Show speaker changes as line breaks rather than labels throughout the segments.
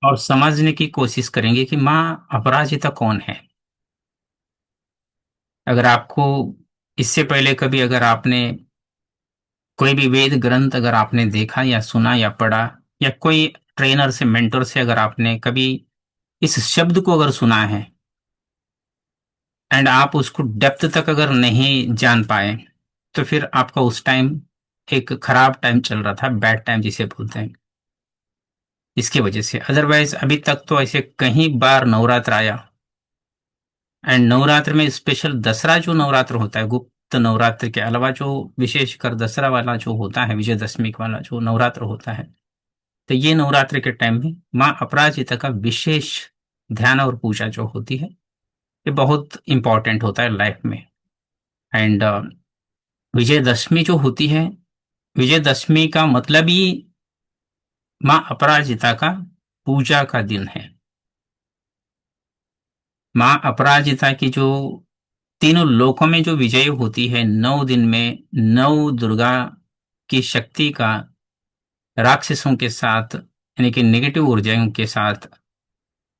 और समझने की कोशिश करेंगे कि माँ अपराजिता कौन है। अगर आपको इससे पहले कभी अगर आपने कोई भी वेद ग्रंथ अगर आपने देखा या सुना या पढ़ा, या कोई ट्रेनर से मेंटर से अगर आपने कभी इस शब्द को अगर सुना है, एंड आप उसको डेप्थ तक अगर नहीं जान पाए, तो फिर आपका उस टाइम एक खराब टाइम चल रहा था, बैड टाइम जिसे बोलते हैं, इसकी वजह से। अदरवाइज अभी तक तो ऐसे कहीं बार नवरात्र आया, एंड नवरात्र में स्पेशल दसरा जो नवरात्र होता है, गुप्त नवरात्र के अलावा जो विशेषकर दसरा वाला जो होता है, विजयदशमी वाला जो नवरात्र होता है, तो ये नवरात्र के टाइम में माँ अपराजिता का विशेष ध्यान और पूजा जो होती है, ये बहुत इंपॉर्टेंट होता है लाइफ में। एंड विजयदशमी जो होती है, विजयदशमी का मतलब ही माँ अपराजिता का पूजा का दिन है। माँ अपराजिता की जो तीनों लोकों में जो विजय होती है 9 दिन में, नौ दुर्गा की शक्ति का राक्षसों के साथ, यानी कि नेगेटिव ऊर्जाओं के साथ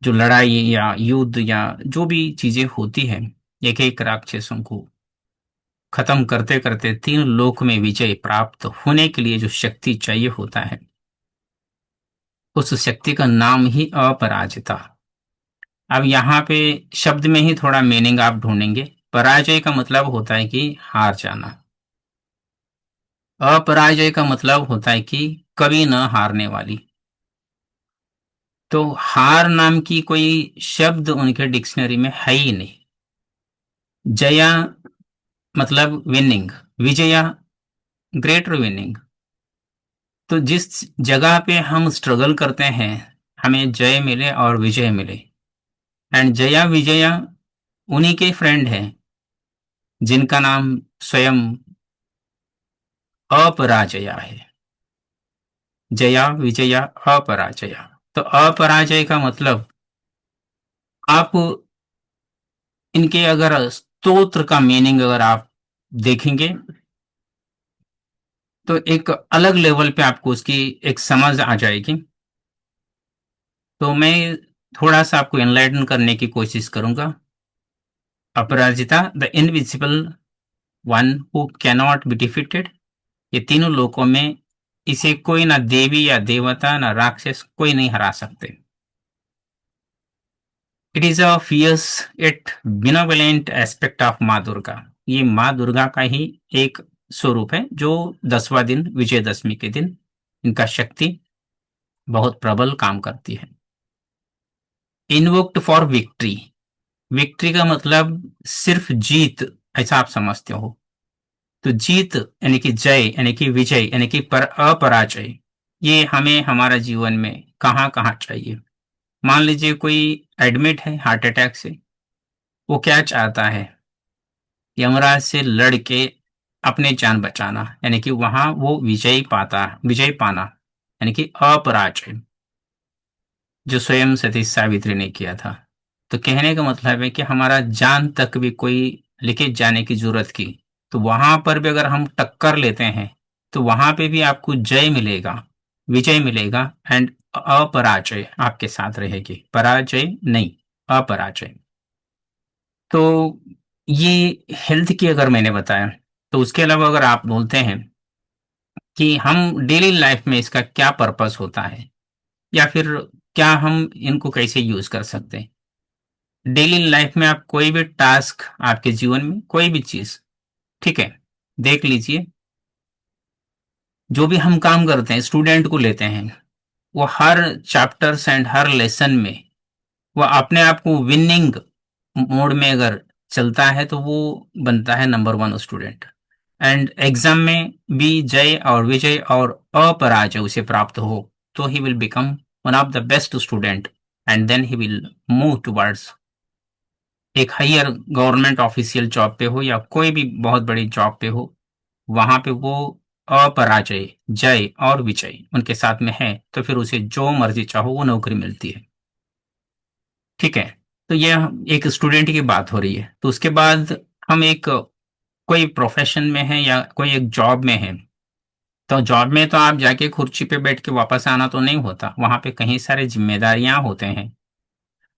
जो लड़ाई या युद्ध या जो भी चीजें होती है, एक एक राक्षसों को खत्म करते करते तीन लोक में विजय प्राप्त होने के लिए जो शक्ति चाहिए होता है, उस शक्ति का नाम ही अपराजिता। अब यहाँ पे शब्द में ही थोड़ा मीनिंग आप ढूंढेंगे। पराजय का मतलब होता है कि हार जाना, अपराजय का मतलब होता है कि कभी न हारने वाली। तो हार नाम की कोई शब्द उनके डिक्शनरी में है ही नहीं। जया मतलब विनिंग, विजया ग्रेटर विनिंग। तो जिस जगह पे हम स्ट्रगल करते हैं, हमें जय मिले और विजय मिले। एंड जया विजया उन्हीं के फ्रेंड हैं जिनका नाम स्वयं अपराजया है। जया विजया अपराजया। तो अपराजय का मतलब, आप इनके अगर स्तोत्र का मीनिंग अगर आप देखेंगे, तो एक अलग लेवल पे आपको उसकी एक समझ आ जाएगी। तो मैं थोड़ा सा आपको एनलाइटन करने की कोशिश करूंगा। Aparajita, the invisible one who cannot be defeated. ये तीनों लोकों में इसे कोई ना देवी या देवता ना राक्षस कोई नहीं हरा सकते। It is a fierce it benevolent aspect of माँ दुर्गा। ये माँ दुर्गा का ही एक स्वरूप है, जो 10वां दिन विजयदशमी के दिन इनका शक्ति बहुत प्रबल काम करती है। Invoked for victory. विक्ट्री का मतलब सिर्फ जीत, ऐसा आप समझते हो। तो जीत यानी कि जय, यानी कि विजय, यानी कि पर अपराजय, ये हमें हमारा जीवन में कहाँ कहाँ चाहिए। मान लीजिए कोई एडमिट है हार्ट अटैक से, वो क्या चाहता है, यमराज से लड़ के अपने जान बचाना, यानी कि वहां वो विजय पाना, यानी कि अपराजय, जो स्वयं सती सावित्री ने किया था। तो कहने का मतलब है कि हमारा जान तक भी कोई लेके जाने की जरूरत की, तो वहां पर भी अगर हम टक्कर लेते हैं, तो वहां पे भी आपको जय मिलेगा, विजय मिलेगा। एंड अपराजय आपके साथ रहेगी, पराजय नहीं, अपराजय। तो ये हेल्थ की अगर मैंने बताया, तो उसके अलावा अगर आप बोलते हैं कि हम डेली लाइफ में इसका क्या पर्पस होता है, या फिर क्या हम इनको कैसे यूज कर सकते हैं। डेली लाइफ में आप कोई भी टास्क, आपके जीवन में कोई भी चीज, ठीक है, देख लीजिए। जो भी हम काम करते हैं, स्टूडेंट को लेते हैं, वो हर चैप्टर्स एंड हर लेसन में वो अपने आप को विनिंग मोड में अगर चलता है, तो वो बनता है नंबर 1 स्टूडेंट। एंड एग्जाम में भी जय और विजय और अपराजय उसे प्राप्त हो, तो he will become one of the best student. And then he will move towards एक हायर गवर्नमेंट ऑफिशियल जॉब पे हो या कोई भी बहुत बड़ी जॉब पे हो, वहां पे वो अपराजय, जय और विजय उनके साथ में है, तो फिर उसे जो मर्जी चाहो वो नौकरी मिलती है। ठीक है। तो ये एक स्टूडेंट की बात हो रही है। तो उसके बाद हम एक कोई प्रोफेशन में है या कोई एक जॉब में है, तो जॉब में तो आप जाके कुर्सी पे बैठ के वापस आना तो नहीं होता, वहां पे कई सारे जिम्मेदारियां होते हैं।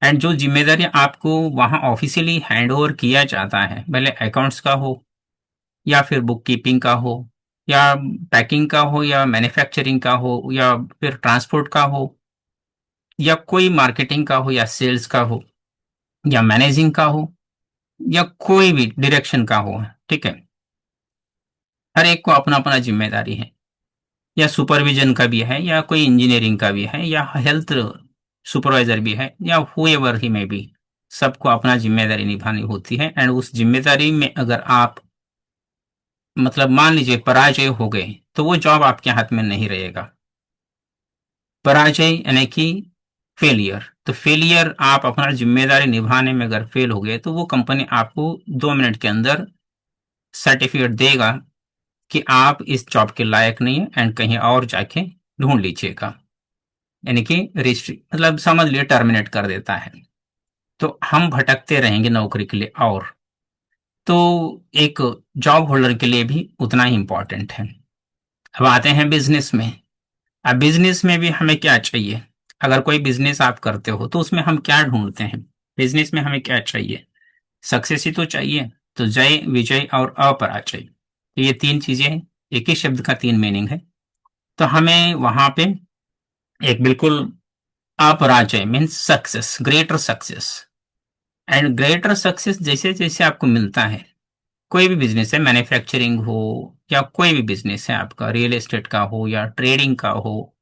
एंड जो जिम्मेदारी आपको वहां ऑफिशियली हैंड ओवर किया जाता है, भले अकाउंट्स का हो या फिर बुक कीपिंग का हो या पैकिंग का हो या मैन्युफैक्चरिंग का हो या फिर ट्रांसपोर्ट का हो या कोई मार्केटिंग का हो या सेल्स का हो या मैनेजिंग का हो या कोई भी डायरेक्शन का हो, ठीक है, हर एक को अपना अपना जिम्मेदारी है। या सुपरविजन का भी है या कोई इंजीनियरिंग का भी है या हेल्थ सुपरवाइजर भी है या हुएवर ही में भी, सबको अपना जिम्मेदारी निभानी होती है। एंड उस जिम्मेदारी में अगर आप मतलब मान लीजिए पराजय हो गए तो वो जॉब आपके हाथ में नहीं रहेगा। पराजय यानी कि फेलियर, तो फेलियर आप अपना जिम्मेदारी निभाने में अगर फेल हो गए तो वो कंपनी आपको 2 मिनट के अंदर सर्टिफिकेट देगा कि आप इस जॉब के लायक नहीं है एंड कहीं और जाके ढूंढ लीजिएगा। यानी कि रजिस्ट्री मतलब समझ लिए टर्मिनेट कर देता है। तो हम भटकते रहेंगे नौकरी के लिए। और तो एक जॉब होल्डर के लिए भी उतना ही इंपॉर्टेंट है। अब आते हैं बिजनेस में। अब बिजनेस में भी हमें क्या चाहिए? अगर कोई बिजनेस आप करते हो तो उसमें हम क्या ढूंढते हैं? बिजनेस में हमें क्या चाहिए? सक्सेस ही तो चाहिए। तो जय, विजय और अपराजय, तो ये तीन चीजें हैं। एक ही शब्द का तीन मीनिंग है। तो हमें वहां पे एक बिल्कुल अपराजय means success, greater success. And greater success जैसे जैसे आपको मिलता है, कोई भी बिजनेस है, मैन्युफैक्चरिंग हो या कोई भी बिजनेस है आपका, रियल एस्टेट का हो या ट्रेडिंग का हो,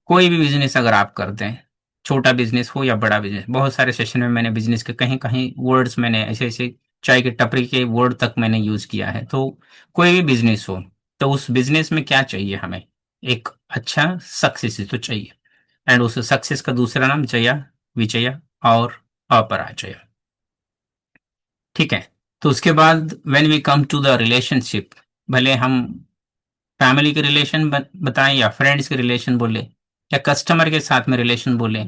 कोई भी बिजनेस अगर आप करते हैं, छोटा बिजनेस हो या बड़ा बिजनेस, बहुत सारे सेशन में मैंने बिजनेस के कहीं कहीं वर्ड्स मैंने ऐसे ऐसे चाय की टपरी के वर्ड तक मैंने यूज किया है। तो कोई भी बिजनेस हो तो उस बिजनेस में क्या चाहिए हमें? एक अच्छा सक्सेस तो चाहिए। एंड उस सक्सेस का दूसरा नाम जया, विजया और अपराजय, ठीक है। तो उसके बाद when we come to the relationship, भले हम फैमिली के रिलेशन बताएं या फ्रेंड्स के रिलेशन बोले या कस्टमर के साथ में रिलेशन बोले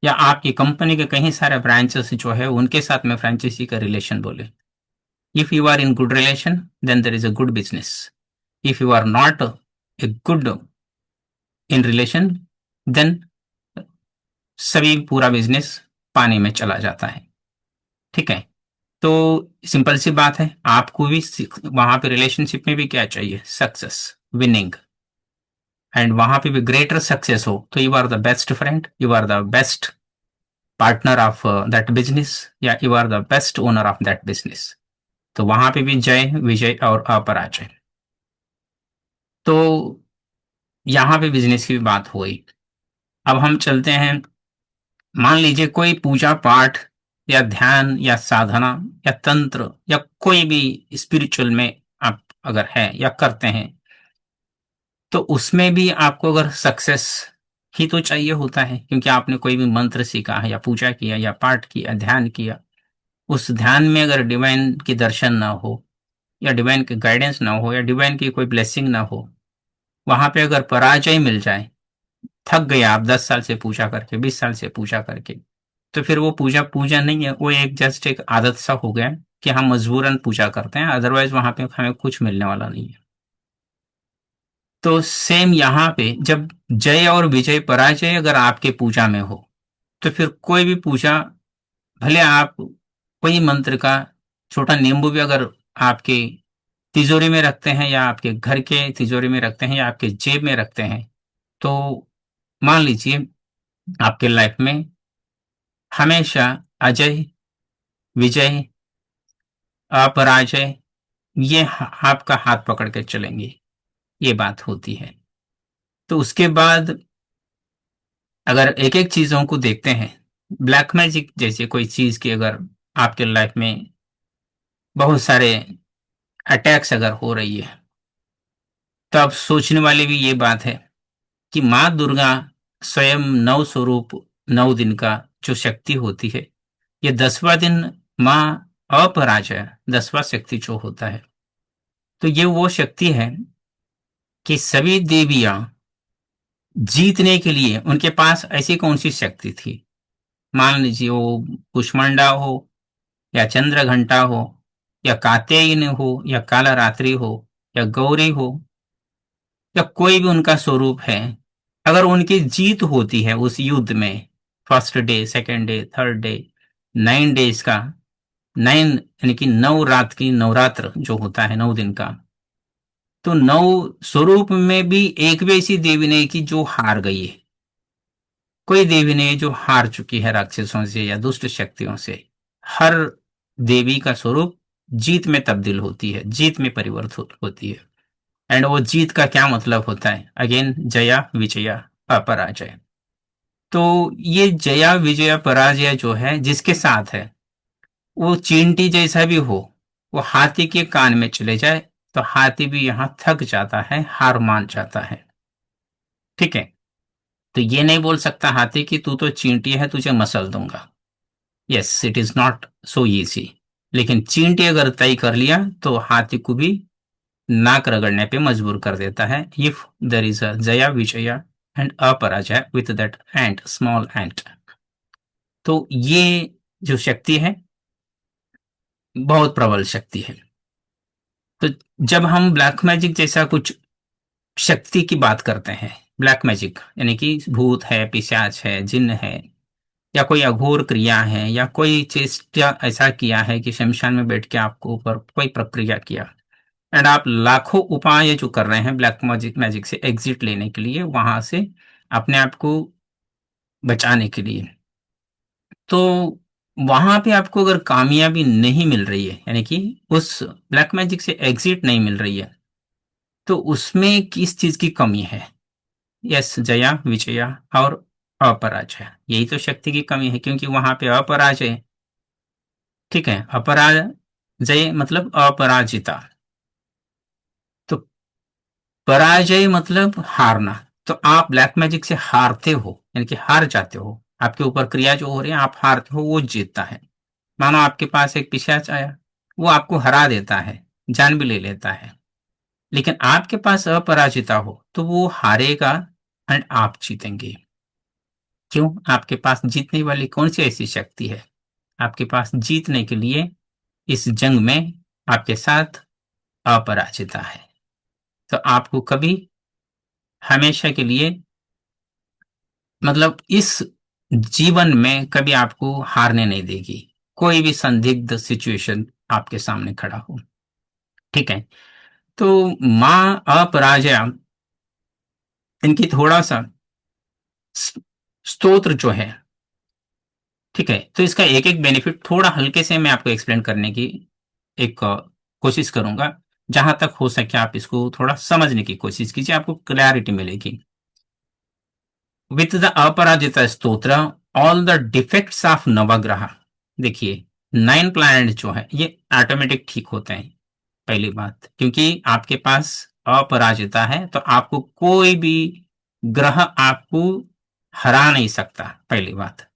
या आपकी कंपनी के कहीं सारे ब्रांचेस जो है उनके साथ में फ्रेंचाइजी का रिलेशन बोले। If you are in good relation then there is a good business. If you are not a good in relation then सभी पूरा बिजनेस पानी में चला जाता है, ठीक है। तो सिंपल सी बात है, आपको भी वहां पे रिलेशनशिप में भी क्या चाहिए? Success, winning. एंड वहां पे भी ग्रेटर सक्सेस हो तो you are the best friend, you are the best partner of that business या you are the best owner of that business. तो वहां पे भी जय, विजय और अपराजय। तो यहाँ पे बिजनेस की भी बात हो गई। अब हम चलते हैं, मान लीजिए कोई पूजा पाठ या ध्यान या साधना या तंत्र या कोई भी स्पिरिचुअल में आप अगर है या करते हैं, तो उसमें भी आपको अगर सक्सेस ही तो चाहिए होता है, क्योंकि आपने कोई भी मंत्र सीखा है या पूजा किया या पाठ किया, ध्यान किया, उस ध्यान में अगर डिवाइन की दर्शन ना हो या डिवाइन की गाइडेंस ना हो या डिवाइन की कोई ब्लेसिंग ना हो, वहां पे अगर पराजय मिल जाए, थक गए आप 10 साल से पूजा करके, 20 साल से पूजा करके, तो फिर वो पूजा पूजा नहीं है, वो एक जस्ट एक आदत सा हो गया कि हम मजबूरन पूजा करते हैं, अदरवाइज वहां पे हमें कुछ मिलने वाला नहीं है। तो सेम यहाँ पे जब जय और विजय, पराजय अगर आपके पूजा में हो तो फिर कोई भी पूजा, भले आप कोई मंत्र का छोटा नींबू भी अगर आपके तिजोरी में रखते हैं या आपके घर के तिजोरी में रखते हैं या आपके जेब में रखते हैं, तो मान लीजिए आपके लाइफ में हमेशा अजय, विजय, अपराजय, ये आपका हाथ पकड़ के चलेंगे, ये बात होती है। तो उसके बाद अगर एक एक चीजों को देखते हैं, ब्लैक मैजिक जैसे कोई चीज की अगर आपके लाइफ में बहुत सारे अटैक्स अगर हो रही है, तो अब सोचने वाली भी ये बात है कि माँ दुर्गा स्वयं नौ स्वरूप, 9 दिन का जो शक्ति होती है, ये 10वां दिन माँ अपराजय, 10वां शक्ति जो होता है, तो ये वो शक्ति है कि सभी देवियां जीतने के लिए उनके पास ऐसी कौन सी शक्ति थी? मान लीजिए वो कुष्मांडा हो या चंद्र घंटा हो या कात्यायनी हो या काला रात्रि हो या गौरी हो या कोई भी उनका स्वरूप है, अगर उनकी जीत होती है उस युद्ध में, first day, second day, third day, 9 days का, 9 यानी कि 9 रात की नवरात्र जो होता है 9 दिन का, तो 9 स्वरूप में भी एक भी ऐसी देवी नहीं कि जो हार गई है। कोई देवी नहीं जो हार चुकी है राक्षसों से या दुष्ट शक्तियों से। हर देवी का स्वरूप जीत में तब्दील होती है, जीत में परिवर्तित होती है। एंड वो जीत का क्या मतलब होता है? अगेन, जया विजया अपराजय। तो ये जया विजया पराजय जो है जिसके साथ है, वो चींटी जैसा भी हो, वो हाथी के कान में चले जाए तो हाथी भी यहां थक जाता है, हार मान जाता है। ठीक है। तो ये नहीं बोल सकता हाथी कि तू तो चींटी है, तुझे मसल दूंगा। Yes, it is not so easy. लेकिन चींटी अगर तय कर लिया तो हाथी को भी नाक रगड़ने पे मजबूर कर देता है। If there is a Jaya Vijaya and Aparajay with that ant, small ant. तो ये जो शक्ति है, बहुत प्रबल शक्ति है। तो जब हम ब्लैक मैजिक जैसा कुछ शक्ति की बात करते हैं, ब्लैक मैजिक यानी कि भूत है, पिशाच है, जिन्न है, या कोई अघोर क्रिया है, या कोई चेष्टा ऐसा किया है कि शमशान में बैठ के आपको ऊपर कोई प्रक्रिया किया, एंड आप लाखों उपाय जो कर रहे हैं ब्लैक मैजिक मैजिक से एग्जिट लेने के लिए, वहां से अपने आप को बचाने के लिए, तो वहां पे आपको अगर कामयाबी नहीं मिल रही है, यानी कि उस ब्लैक मैजिक से एग्जिट नहीं मिल रही है, तो उसमें किस चीज की कमी है? यस, जया विजया और अपराजय, यही तो शक्ति की कमी है, क्योंकि वहां पे अपराजय। ठीक है, अपराजय मतलब अपराजिता। तो पराजय मतलब हारना। तो आप ब्लैक मैजिक से हारते हो, यानी कि हार जाते हो, आपके ऊपर क्रिया जो हो रही है आप हारते हो, वो जीतता है। मानो आपके पास एक पिशाच आया, वो आपको हरा देता है, जान भी ले लेता है। लेकिन आपके पास अपराजिता हो तो वो हारेगा एंड आप जीतेंगे। क्यों? आपके पास जीतने वाली कौन सी ऐसी शक्ति है? आपके पास जीतने के लिए इस जंग में आपके साथ अपराजिता है। तो आपको कभी, हमेशा के लिए, मतलब इस जीवन में कभी आपको हारने नहीं देगी, कोई भी संदिग्ध सिचुएशन आपके सामने खड़ा हो। ठीक है। तो माँ अपराजया, इनकी थोड़ा सा स्तोत्र जो है, ठीक है, तो इसका एक एक बेनिफिट थोड़ा हल्के से मैं आपको एक्सप्लेन करने की एक कोशिश करूंगा। जहां तक हो सके आप इसको थोड़ा समझने की कोशिश कीजिए, आपको क्लैरिटी मिलेगी। विथ द अपराजिता स्तोत्र, ऑल द डिफेक्ट्स ऑफ नवग्रह। देखिए, 9 प्लैनेट जो है ये ऑटोमेटिक ठीक होते हैं। पहली बात, क्योंकि आपके पास अपराजिता है तो आपको कोई भी ग्रह आपको हरा नहीं सकता। पहली बात,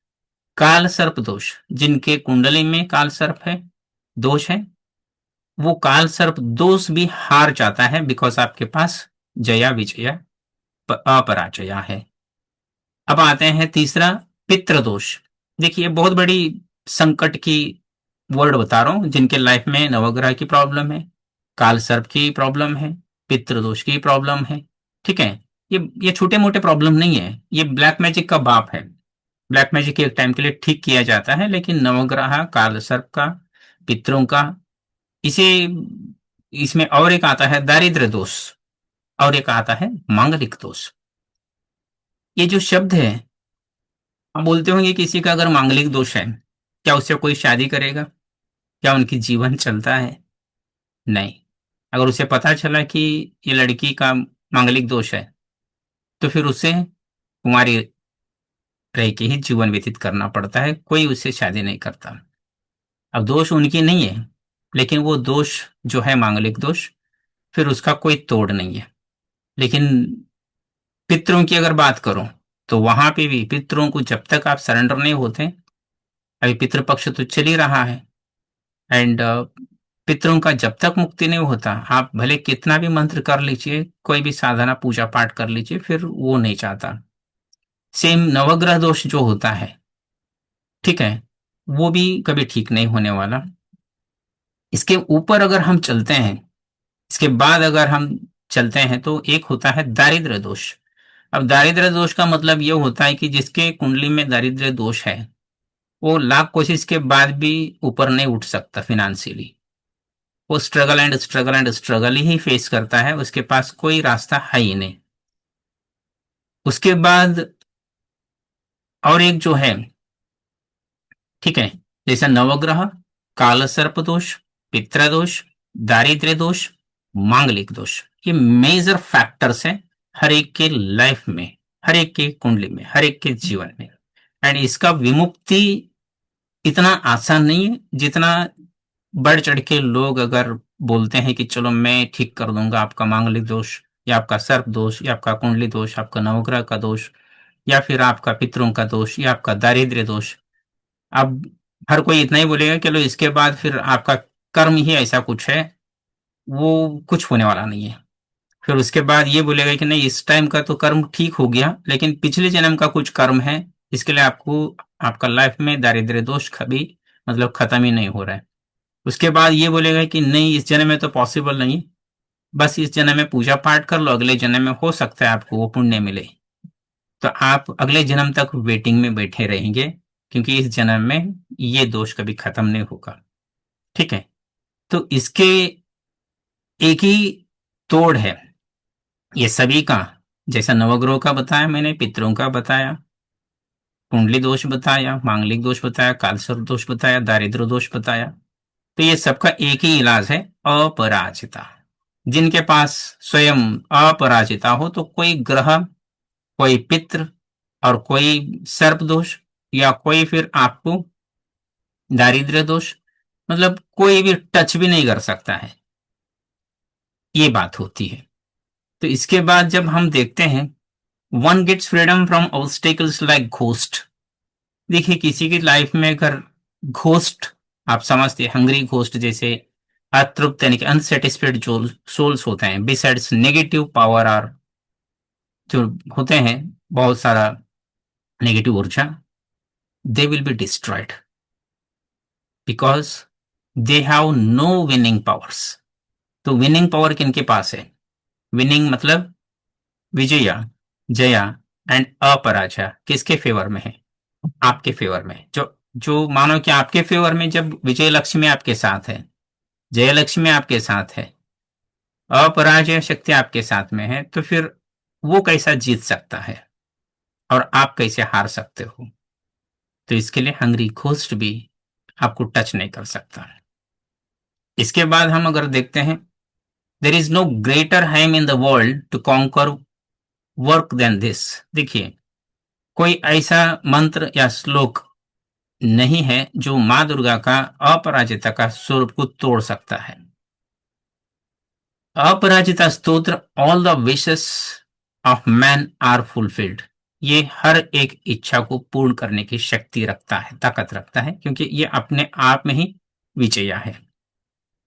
काल सर्प दोष, जिनके कुंडली में काल सर्प है, दोष है, वो काल सर्प दोष भी हार जाता है, बिकॉज आपके पास जया विजया अपराजया है। अब आते हैं तीसरा, पितृ दोष। देखिए, बहुत बड़ी संकट की वर्ड बता रहा हूं, जिनके लाइफ में नवग्रह की प्रॉब्लम है, काल सर्प की प्रॉब्लम है, पितृ दोष की प्रॉब्लम है। ठीक है। ये छोटे मोटे प्रॉब्लम नहीं है, ये ब्लैक मैजिक का बाप है। ब्लैक मैजिक एक टाइम के लिए ठीक किया जाता है, लेकिन नवग्रह, काल सर्प का, पितरों का, इसे, इसमें और एक आता है दारिद्र्य दोष, और एक आता है मांगलिक दोष। ये जो शब्द है, आप बोलते होंगे किसी का अगर मांगलिक दोष है, क्या उससे कोई शादी करेगा? क्या उनकी जीवन चलता है? नहीं। अगर उसे पता चला कि ये लड़की का मांगलिक दोष है, तो फिर उसे कुंवारी रह के ही जीवन व्यतीत करना पड़ता है, कोई उससे शादी नहीं करता। अब दोष उनकी नहीं है, लेकिन वो दोष जो है मांगलिक दोष, फिर उसका कोई तोड़ नहीं है। लेकिन पितरों की अगर बात करूं, तो वहां पे भी पितरों को जब तक आप सरेंडर नहीं होते, अभी पितृपक्ष तो चल ही रहा है, एंड पितरों का जब तक मुक्ति नहीं होता, आप भले कितना भी मंत्र कर लीजिए, कोई भी साधना पूजा पाठ कर लीजिए, फिर वो नहीं चाहता। सेम नवग्रह दोष जो होता है, ठीक है, वो भी कभी ठीक नहीं होने वाला। इसके ऊपर अगर हम चलते हैं, इसके बाद अगर हम चलते हैं तो एक होता है दारिद्र्य दोष। अब दारिद्र्य दोष का मतलब ये होता है कि जिसके कुंडली में दारिद्र्य दोष है वो लाख कोशिश के बाद भी ऊपर नहीं उठ सकता फिनेंशियली। वो struggle and struggle and struggle he face करता है, उसके पास कोई रास्ता है ही नहीं। उसके बाद और एक जो है, ठीक है, जैसे नवग्रह, काल सर्प दोष, पितृ दोष, दारिद्र्य दोष, मांगलिक दोष, ये मेजर फैक्टर्स हैं हर एक के लाइफ में, हर एक के कुंडली में, हर एक के जीवन में। एंड इसका विमुक्ति इतना आसान नहीं है जितना बढ़ चढ़ के लोग अगर बोलते हैं कि चलो मैं ठीक कर दूंगा आपका मांगलिक दोष, या आपका सर्प दोष, या आपका कुंडली दोष, आपका नवग्रह का दोष, या फिर आपका पितरों का दोष, या आपका दारिद्र्य दोष। अब हर कोई इतना ही बोलेगा कि लो इसके बाद फिर आपका कर्म ही ऐसा कुछ है, वो कुछ होने वाला नहीं है। फिर उसके बाद ये बोलेगा कि नहीं इस टाइम का तो कर्म ठीक हो गया लेकिन पिछले जन्म का कुछ कर्म है, इसके लिए आपको आपका लाइफ में दारिद्र्य दोष कभी मतलब खत्म ही नहीं हो रहा है। उसके बाद ये बोलेगा कि नहीं इस जन्म में तो पॉसिबल नहीं, बस इस जन्म में पूजा पाठ कर लो, अगले जन्म में हो सकता है आपको वो पुण्य मिले। तो आप अगले जन्म तक वेटिंग में बैठे रहेंगे क्योंकि इस जन्म में ये दोष कभी खत्म नहीं होगा। ठीक है, तो इसके एक ही तोड़ है ये सभी का। जैसा नवग्रह का बताया मैंने, पितरों का बताया, कुंडली दोष बताया, मांगलिक दोष बताया, कालसर्प दोष बताया, दारिद्र दोष बताया। तो ये सबका एक ही इलाज है, अपराजिता। जिनके पास स्वयं अपराजिता हो तो कोई ग्रह, कोई पितृ और कोई सर्प दोष, या कोई फिर आपको दारिद्र्य दोष, मतलब कोई भी टच भी नहीं कर सकता है, ये बात होती है। तो इसके बाद जब हम देखते हैं one gets freedom from obstacles like ghost. देखिए किसी की लाइफ में अगर घोस्ट, आप समझते हंग्री घोस्ट, जैसे अतृप्त यानी कि अनसेटिस्फाइड जो सोल्स होते हैं, बिसाइड्स नेगेटिव पावर और जो होते हैं बहुत सारा नेगेटिव ऊर्जा, they will be destroyed because they have no winning powers. तो विनिंग पावर किनके पास है? विनिंग मतलब विजया, जया एंड अपराजय किसके फेवर में है? आपके फेवर में। जो जो मानो कि आपके फेवर में जब विजय लक्ष्मी आपके साथ है, जय लक्ष्मी आपके साथ है, अपराजय शक्ति आपके साथ में है, तो फिर वो कैसा जीत सकता है और आप कैसे हार सकते हो? तो इसके लिए हंग्री घोस्ट भी आपको टच नहीं कर सकता। इसके बाद हम अगर देखते हैं, there is no greater hymn in the world to conquer work then this. देखिए कोई ऐसा मंत्र या श्लोक नहीं है जो मां दुर्गा का अपराजिता का स्वरूप को तोड़ सकता है। अपराजिता स्तोत्र, all the wishes of man are fulfilled, ये हर एक इच्छा को पूर्ण करने की शक्ति रखता है, ताकत रखता है, क्योंकि ये अपने आप में ही विजया है।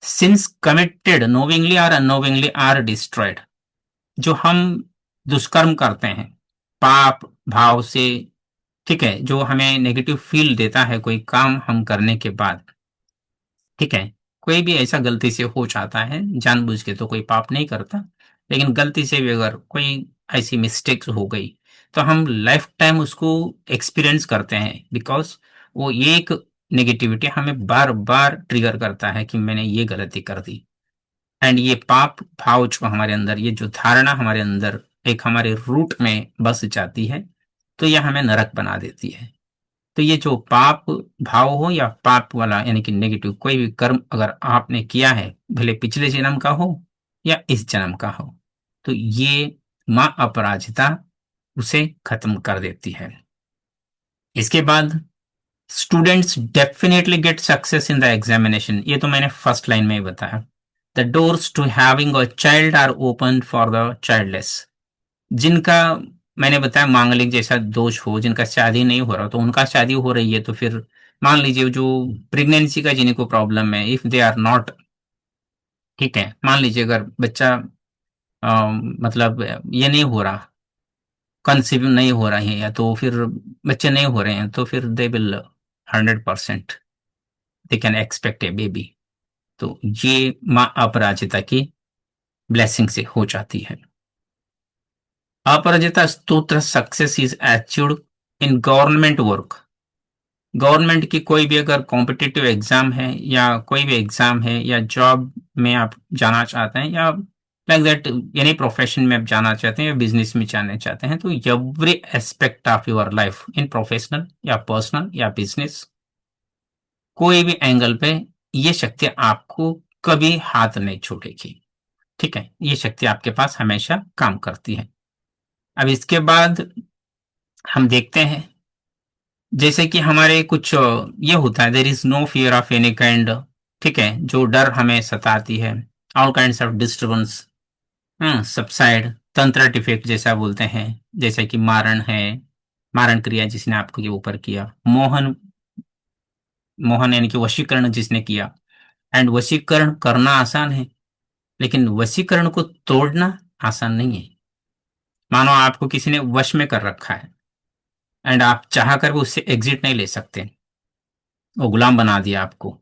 सिंस कमिटेड नोविंगली और अनोविंगली आर डिस्ट्रॉयड, जो हम दुष्कर्म करते हैं पाप भाव से, ठीक है, जो हमें नेगेटिव फील देता है कोई काम हम करने के बाद, ठीक है, कोई भी ऐसा गलती से हो जाता है, जानबूझ के तो कोई पाप नहीं करता, लेकिन गलती से भी अगर कोई ऐसी मिस्टेक्स हो गई तो हम लाइफ टाइम उसको एक्सपीरियंस करते हैं, बिकॉज वो एक नेगेटिविटी हमें बार बार ट्रिगर करता है कि मैंने ये गलती कर दी। एंड ये पाप भाव जो हमारे अंदर, ये जो धारणा हमारे अंदर एक हमारे रूट में बस जाती है, तो यह हमें नरक बना देती है। तो ये जो पाप भाव हो या पाप वाला यानी कि नेगेटिव कोई भी कर्म अगर आपने किया है, भले पिछले जन्म का हो या इस जन्म का हो, तो ये मां अपराजिता उसे खत्म कर देती है। इसके बाद students definitely get success in the examination, ये तो मैंने फर्स्ट लाइन में ही बताया। The doors to having a child are open for the childless. जिनका मैंने बताया मांगलिक जैसा दोष हो, जिनका शादी नहीं हो रहा तो उनका शादी हो रही है, तो फिर मान लीजिए जो प्रेगनेंसी का जिनको प्रॉब्लम है, इफ दे आर नॉट, ठीक है, मान लीजिए अगर बच्चा मतलब ये नहीं हो रहा, कंसीव नहीं हो रहा है, या तो फिर बच्चे नहीं हो रहे हैं, तो फिर they will 100% they can expect A baby. तो ये माँ अपराजिता की ब्लेसिंग से हो जाती है। अपराजिता स्तोत्र success is achieved in government work. Government की कोई भी अगर कॉम्पिटिटिव एग्जाम है या कोई भी एग्जाम है या जॉब में आप जाना चाहते हैं या लाइक दैट एनी प्रोफेशन में आप जाना चाहते हैं या बिजनेस में जाना चाहते हैं, तो every aspect of your life in professional या पर्सनल या बिजनेस, कोई भी एंगल पे ये शक्ति आपको कभी हाथ नहीं छोड़ेगी। ठीक है, ये शक्ति आपके पास हमेशा काम करती है। अब इसके बाद हम देखते हैं, जैसे कि हमारे कुछ ये होता है, there is no fear of any kind. ठीक है, जो डर हमें सताती है, all kind of disturbance subside, तंत्र डिफेक्ट जैसा बोलते हैं, जैसे कि मारण है, मारण क्रिया जिसने आपको के ऊपर किया, मोहन, मोहन यानी कि वशीकरण जिसने किया। एंड वशीकरण करना आसान है, लेकिन वशीकरण को तोड़ना आसान नहीं है। मानो आपको किसी ने वश में कर रखा है एंड आप चाह कर भी उससे एग्जिट नहीं ले सकते, वो गुलाम बना दिया आपको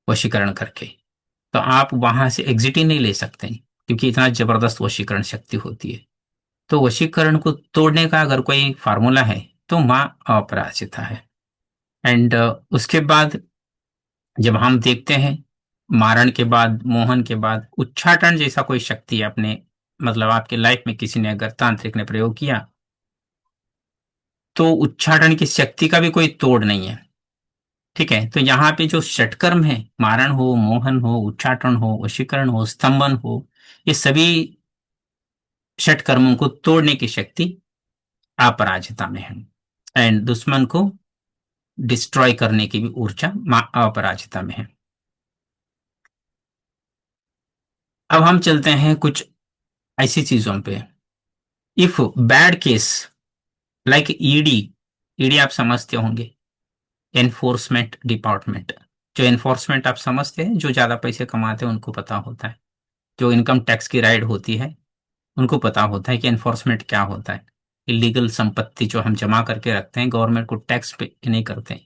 वशीकरण करके, तो आप वहां से एग्जिट ही नहीं ले सकते, क्योंकि इतना जबरदस्त वशीकरण शक्ति होती है। तो वशीकरण को तोड़ने का अगर कोई फार्मूला है तो माँ अपराजिता है। एंड उसके बाद जब हम देखते हैं, मारण के बाद, मोहन के बाद उच्चाटन जैसा कोई शक्ति अपने मतलब आपके लाइफ में किसी ने अगर तांत्रिक ने प्रयोग किया, तो उच्चाटन की शक्ति का भी कोई तोड़ नहीं है। ठीक है, तो यहाँ पे जो षटकर्म है, मारण हो, मोहन हो, उच्चाटन हो, वशीकरण हो, स्तंभन हो, ये सभी षटकर्मों को तोड़ने की शक्ति अपराजिता में है। एंड दुश्मन को डिस्ट्रॉय करने की भी ऊर्जा माँ अपराजिता में है। अब हम चलते हैं कुछ ऐसी चीजों पे। If bad case like ED, ED आप समझते होंगे, एनफोर्समेंट डिपार्टमेंट। जो एनफोर्समेंट आप समझते हैं, जो ज्यादा पैसे कमाते हैं उनको पता होता है, जो इनकम टैक्स की राइड होती है उनको पता होता है कि एनफोर्समेंट क्या होता है। इलीगल संपत्ति जो हम जमा करके रखते हैं, गवर्नमेंट को टैक्स पे नहीं करते हैं।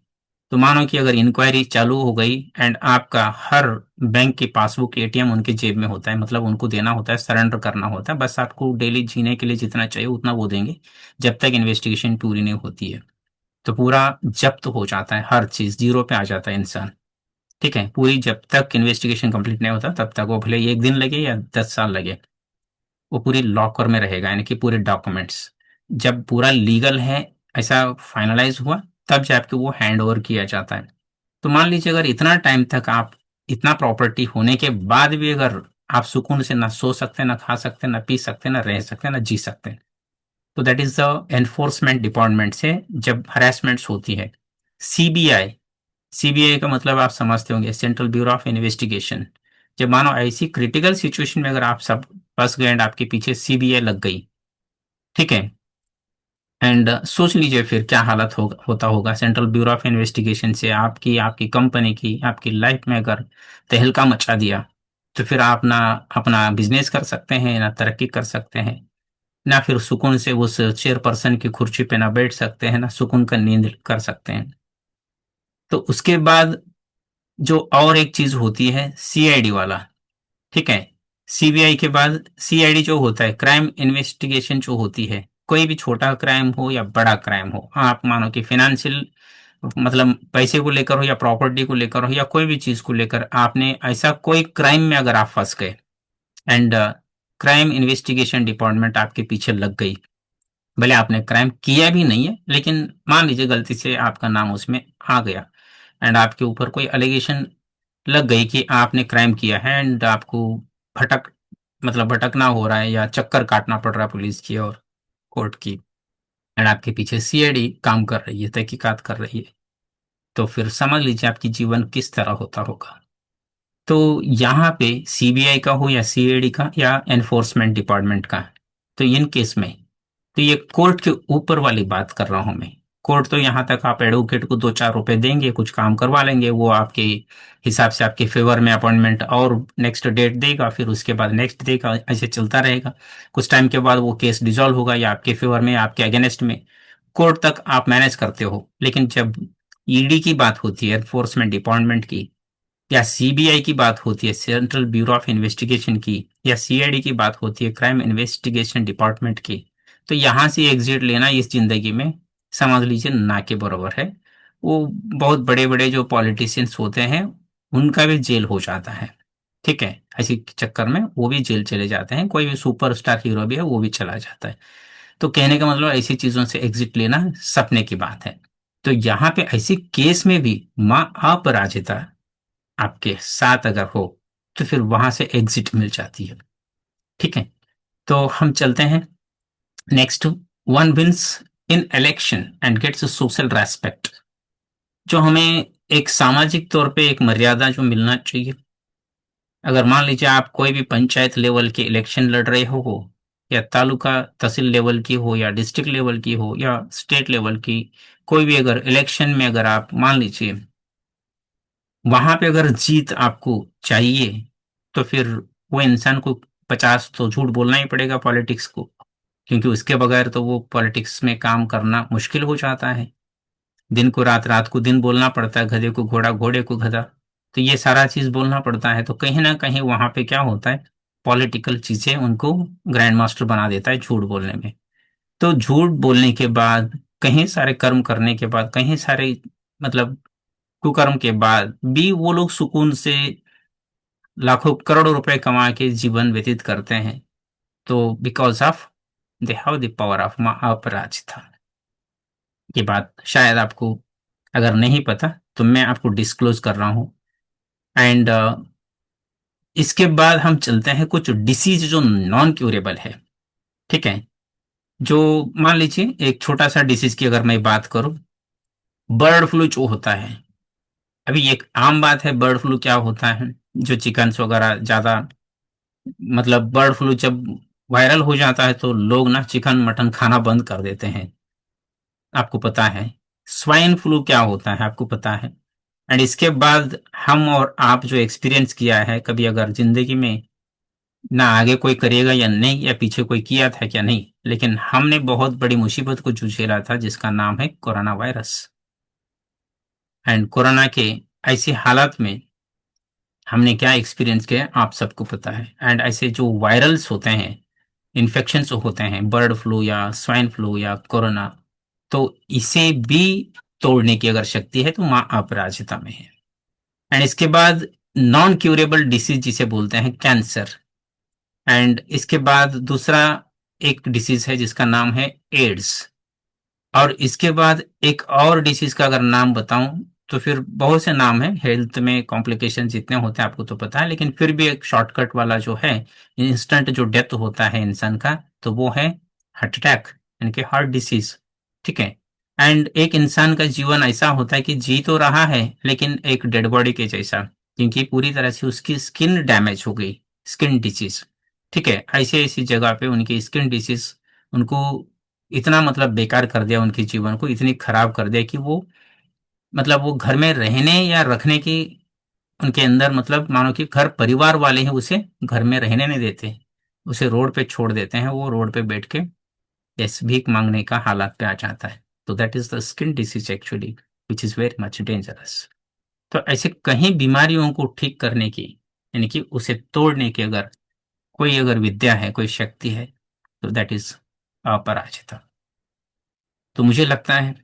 तो मानो कि अगर इंक्वायरी चालू हो गई एंड आपका हर बैंक की पासबुक, एटीएम उनके जेब में होता है, मतलब उनको देना होता है, सरेंडर करना होता है, बस आपको डेली जीने के लिए जितना चाहिए उतना वो देंगे, जब तक इन्वेस्टिगेशन पूरी नहीं होती है। तो पूरा जब्त हो जाता है, हर चीज जीरो पे आ जाता है इंसान। ठीक है, पूरी जब तक इन्वेस्टिगेशन कंप्लीट नहीं होता तब तक, वो भले 1 दिन लगे या 10 साल लगे, वो पूरी लॉकर में रहेगा, यानी कि पूरे डॉक्यूमेंट्स जब पूरा लीगल है, ऐसा फाइनलाइज हुआ, तब जाके वो हैंड ओवर किया जाता है। तो मान लीजिए अगर इतना टाइम तक आप, इतना प्रॉपर्टी होने के बाद भी अगर आप सुकून से ना सो सकते, ना खा सकते, ना पी सकते, ना रह सकते, ना जी सकते, तो that is the enforcement department से जब हरेसमेंट्स होती है। सीबीआई, सीबीआई का मतलब आप समझते होंगे, सेंट्रल ब्यूरो ऑफ इन्वेस्टिगेशन। जब मानो ऐसी क्रिटिकल सिचुएशन में अगर आप सब फंस गए एंड आपके पीछे सीबीआई लग गई, ठीक है, एंड सोच लीजिए फिर क्या हालत होता होगा सेंट्रल ब्यूरो ऑफ इन्वेस्टिगेशन से आपकी, आपकी कंपनी की, आपकी लाइफ में अगर तहलका मचा दिया, तो फिर आप ना अपना बिजनेस कर सकते हैं, ना तरक्की कर सकते हैं, ना फिर सुकून से उस चेयरपर्सन की कुर्सी पे ना बैठ सकते हैं, ना सुकून का नींद कर सकते हैं। तो उसके बाद जो और एक चीज होती है, सीआईडी वाला। ठीक है, सीबीआई के बाद सीआईडी जो होता है, क्राइम इन्वेस्टिगेशन जो होती है, कोई भी छोटा क्राइम हो या बड़ा क्राइम हो, आप मानो कि फिनेंशियल मतलब पैसे को लेकर हो या प्रॉपर्टी को लेकर हो या कोई भी चीज को लेकर आपने ऐसा कोई क्राइम में अगर आप फंस गए एंड क्राइम इन्वेस्टिगेशन डिपार्टमेंट आपके पीछे लग गई, भले आपने क्राइम किया भी नहीं है, लेकिन मान लीजिए गलती से आपका नाम उसमें आ गया एंड आपके ऊपर कोई एलिगेशन लग गई कि आपने क्राइम किया है एंड आपको भटक मतलब भटकना हो रहा है या चक्कर काटना पड़ रहा है पुलिस की और कोर्ट की, एंड आपके पीछे सीआईडी काम कर रही है, तहकीकात कर रही है, तो फिर समझ लीजिए आपकी जीवन किस तरह होता होगा। तो यहाँ पे सीबीआई का हो या सीआईडी का या एनफोर्समेंट डिपार्टमेंट का, तो इन केस में तो ये कोर्ट के ऊपर वाली बात कर रहा हूं मैं। कोर्ट तो यहाँ तक आप एडवोकेट को 2-4 रुपए देंगे, कुछ काम करवा लेंगे, वो आपके हिसाब से आपके फेवर में अपॉइंटमेंट और नेक्स्ट डेट देगा, फिर उसके बाद नेक्स्ट देगा, ऐसे चलता रहेगा। कुछ टाइम के बाद वो केस डिसॉल्व होगा, या आपके फेवर में या आपके अगेंस्ट में, कोर्ट तक आप मैनेज करते हो। लेकिन जब ईडी की बात होती है, एनफोर्समेंट डिपार्टमेंट की, या सीबीआई की बात होती है, सेंट्रल ब्यूरो ऑफ इन्वेस्टिगेशन की, या सीआईडी की बात होती है, क्राइम इन्वेस्टिगेशन डिपार्टमेंट की, तो यहाँ से एग्जिट लेना इस जिंदगी में समझ लीजिए ना के बराबर है। वो बहुत बड़े बड़े जो पॉलिटिशियंस होते हैं उनका भी जेल हो जाता है, ठीक है, ऐसे चक्कर में वो भी जेल चले जाते हैं, कोई भी सुपरस्टार हीरो भी है वो भी चला जाता है। तो कहने का मतलब ऐसी चीजों से एग्जिट लेना सपने की बात है। तो यहाँ पे ऐसी केस में भी माँ अपराजिता आपके साथ अगर हो तो फिर वहां से एग्जिट मिल जाती है, ठीक है। तो हम चलते हैं next. One wins in election and gets social respect, जो हमें एक सामाजिक तौर पे एक मर्यादा जो मिलना चाहिए। अगर मान लीजिए आप कोई भी पंचायत लेवल के इलेक्शन लड़ रहे हो, या तालुका तहसील लेवल की हो, या डिस्ट्रिक्ट लेवल की हो, या स्टेट लेवल की, कोई भी अगर इलेक्शन में अगर आप मान लीजिए वहां पे अगर जीत आपको चाहिए, तो फिर वो इंसान को 50 तो झूठ बोलना ही पड़ेगा पॉलिटिक्स को, क्योंकि उसके बगैर तो वो पॉलिटिक्स में काम करना मुश्किल हो जाता है। दिन को रात, रात को दिन बोलना पड़ता है, गधे को घोड़ा, घोड़े को गधा। तो ये सारा चीज बोलना पड़ता है, तो कहीं ना कहीं वहां पे क्या होता है, पॉलिटिकल चीजें उनको ग्रैंड मास्टर बना देता है झूठ बोलने में। तो झूठ बोलने के बाद, कहीं सारे कर्म करने के बाद, कहीं सारे मतलब कुकर्म के बाद भी वो लोग सुकून से लाखों करोड़ों रुपए कमा के जीवन व्यतीत करते हैं। तो because of they have the power of Aparajita. ये बात शायद आपको अगर नहीं पता तो मैं आपको डिस्क्लोज कर रहा हूँ। एंड इसके बाद हम चलते हैं कुछ डिसीज जो नॉन क्यूरेबल है, ठीक है। जो मान लीजिए एक छोटा सा डिसीज की अगर मैं बात करूं, बर्ड फ्लू जो होता है, अभी एक आम बात है, बर्ड फ्लू क्या होता है, जो चिकन्स वगैरह ज्यादा, मतलब बर्ड फ्लू जब वायरल हो जाता है तो लोग ना चिकन मटन खाना बंद कर देते हैं, आपको पता है। स्वाइन फ्लू क्या होता है आपको पता है। एंड इसके बाद हम और आप जो एक्सपीरियंस किया है कभी अगर जिंदगी में, ना आगे कोई करेगा या नहीं, या पीछे कोई किया था क्या नहीं, लेकिन हमने बहुत बड़ी मुसीबत को झेला था जिसका नाम है कोरोना वायरस। एंड कोरोना के ऐसी हालात में हमने क्या एक्सपीरियंस किया आप सबको पता है। एंड ऐसे जो वायरल्स होते हैं, इन्फेक्शंस होते हैं, बर्ड फ्लू या स्वाइन फ्लू या कोरोना, तो इसे भी तोड़ने की अगर शक्ति है तो माँ अपराजिता में है। एंड इसके बाद नॉन क्यूरेबल डिसीज जिसे बोलते हैं कैंसर। एंड इसके बाद दूसरा एक डिसीज है जिसका नाम है एड्स। और इसके बाद एक और डिसीज का अगर नाम बताऊं तो फिर बहुत से नाम है, हेल्थ में कॉम्प्लिकेशन जितने होते हैं आपको तो पता है, लेकिन फिर भी एक शॉर्टकट वाला जो है, इंस्टेंट जो डेथ होता है इंसान का, तो वो है हार्ट अटैक, यानी कि हार्ट डिसीज, ठीक है। एंड एक इंसान का जीवन ऐसा होता है कि जी तो रहा है लेकिन एक डेड बॉडी के जैसा, क्योंकि पूरी तरह से उसकी स्किन डैमेज हो गई, स्किन डिसीज, ठीक है। ऐसी ऐसी जगह पे उनकी स्किन डिसीज उनको इतना मतलब बेकार कर दिया, उनके जीवन को इतनी खराब कर दिया कि वो मतलब वो घर में रहने या रखने की उनके अंदर, मतलब मानो कि घर परिवार वाले ही उसे घर में रहने नहीं देते, उसे रोड पे छोड़ देते हैं, वो रोड पे बैठ के यस भीख मांगने का हालात पे आ जाता है। तो that is the skin disease actually, which is very much dangerous. तो ऐसे कहीं बीमारियों को ठीक करने की, यानी कि उसे तोड़ने की अगर कोई अगर विद्या है, कोई शक्ति है, तो दैट इज अपराजिता। तो मुझे लगता है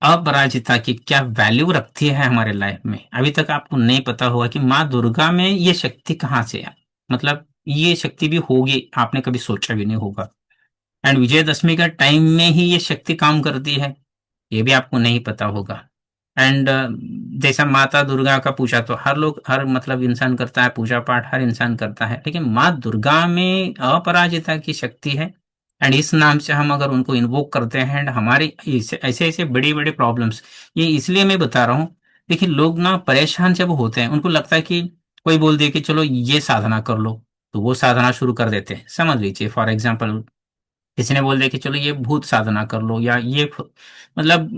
अपराजिता की क्या वैल्यू रखती है हमारे लाइफ में, अभी तक आपको नहीं पता होगा कि माँ दुर्गा में ये शक्ति कहाँ से है, मतलब ये शक्ति भी होगी आपने कभी सोचा भी नहीं होगा। एंड विजयदशमी का टाइम में ही ये शक्ति काम करती है, ये भी आपको नहीं पता होगा। एंड जैसा माता दुर्गा का पूजा तो हर लोग, हर मतलब इंसान करता है, पूजा पाठ हर इंसान करता है, लेकिन माँ दुर्गा में अपराजिता की शक्ति है। एंड इस नाम से हम अगर उनको इन्वोक करते हैं, एंड हमारे ऐसे ऐसे बड़ी बड़ी प्रॉब्लम्स, ये इसलिए मैं बता रहा हूँ, देखिए लोग ना परेशान जब होते हैं उनको लगता है कि कोई बोल दे कि चलो ये साधना कर लो, तो वो साधना शुरू कर देते हैं। समझ लीजिए फॉर एग्जाम्पल किसी ने बोल दिया कि चलो ये भूत साधना कर लो, या ये मतलब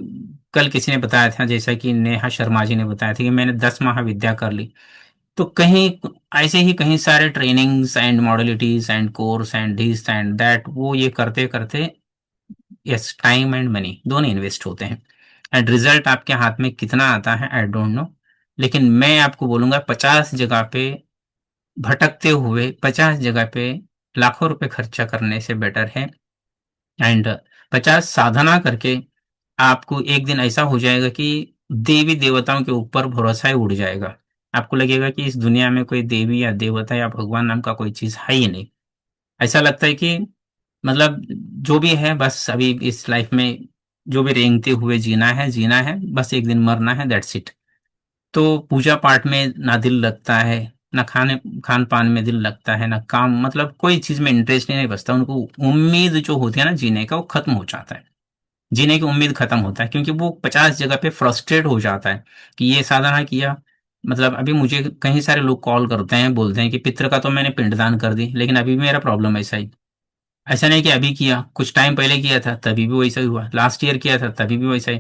कल किसी ने बताया था, जैसा कि नेहा शर्मा जी ने बताया था कि मैंने 10 माह विद्या कर ली। तो कहीं ऐसे ही कहीं सारे trainings and modalities and course and this and that, वो ये करते करते यस टाइम एंड मनी दोनों इन्वेस्ट होते हैं। एंड रिजल्ट आपके हाथ में कितना आता है आई डोंट नो, लेकिन मैं आपको बोलूंगा 50 जगह पे भटकते हुए 50 जगह पे लाखों रुपए खर्चा करने से बेटर है। एंड 50 साधना करके आपको एक दिन ऐसा हो जाएगा कि देवी देवताओं के ऊपर भरोसा ही उड़ जाएगा। आपको लगेगा कि इस दुनिया में कोई देवी या देवता या भगवान नाम का कोई चीज है ही नहीं। ऐसा लगता है कि मतलब जो भी है बस अभी इस लाइफ में जो भी रेंगते हुए जीना है बस एक दिन मरना है, दैट्स इट। तो पूजा पाठ में ना दिल लगता है, ना खान पान में दिल लगता है, ना काम, मतलब कोई चीज में इंटरेस्ट नहीं बचता उनको। उम्मीद जो होती है ना जीने का, वो खत्म हो जाता है। जीने की उम्मीद खत्म होता है क्योंकि वो 50 जगह पे फ्रस्ट्रेट हो जाता है कि ये साधना किया। मतलब अभी मुझे कई सारे लोग कॉल करते हैं, बोलते हैं कि पितृ का तो मैंने पिंडदान कर दी, लेकिन अभी भी मेरा प्रॉब्लम ऐसा ही। ऐसा नहीं कि अभी किया, कुछ टाइम पहले किया था तभी भी वैसा ही हुआ, लास्ट ईयर किया था तभी भी वैसा ही।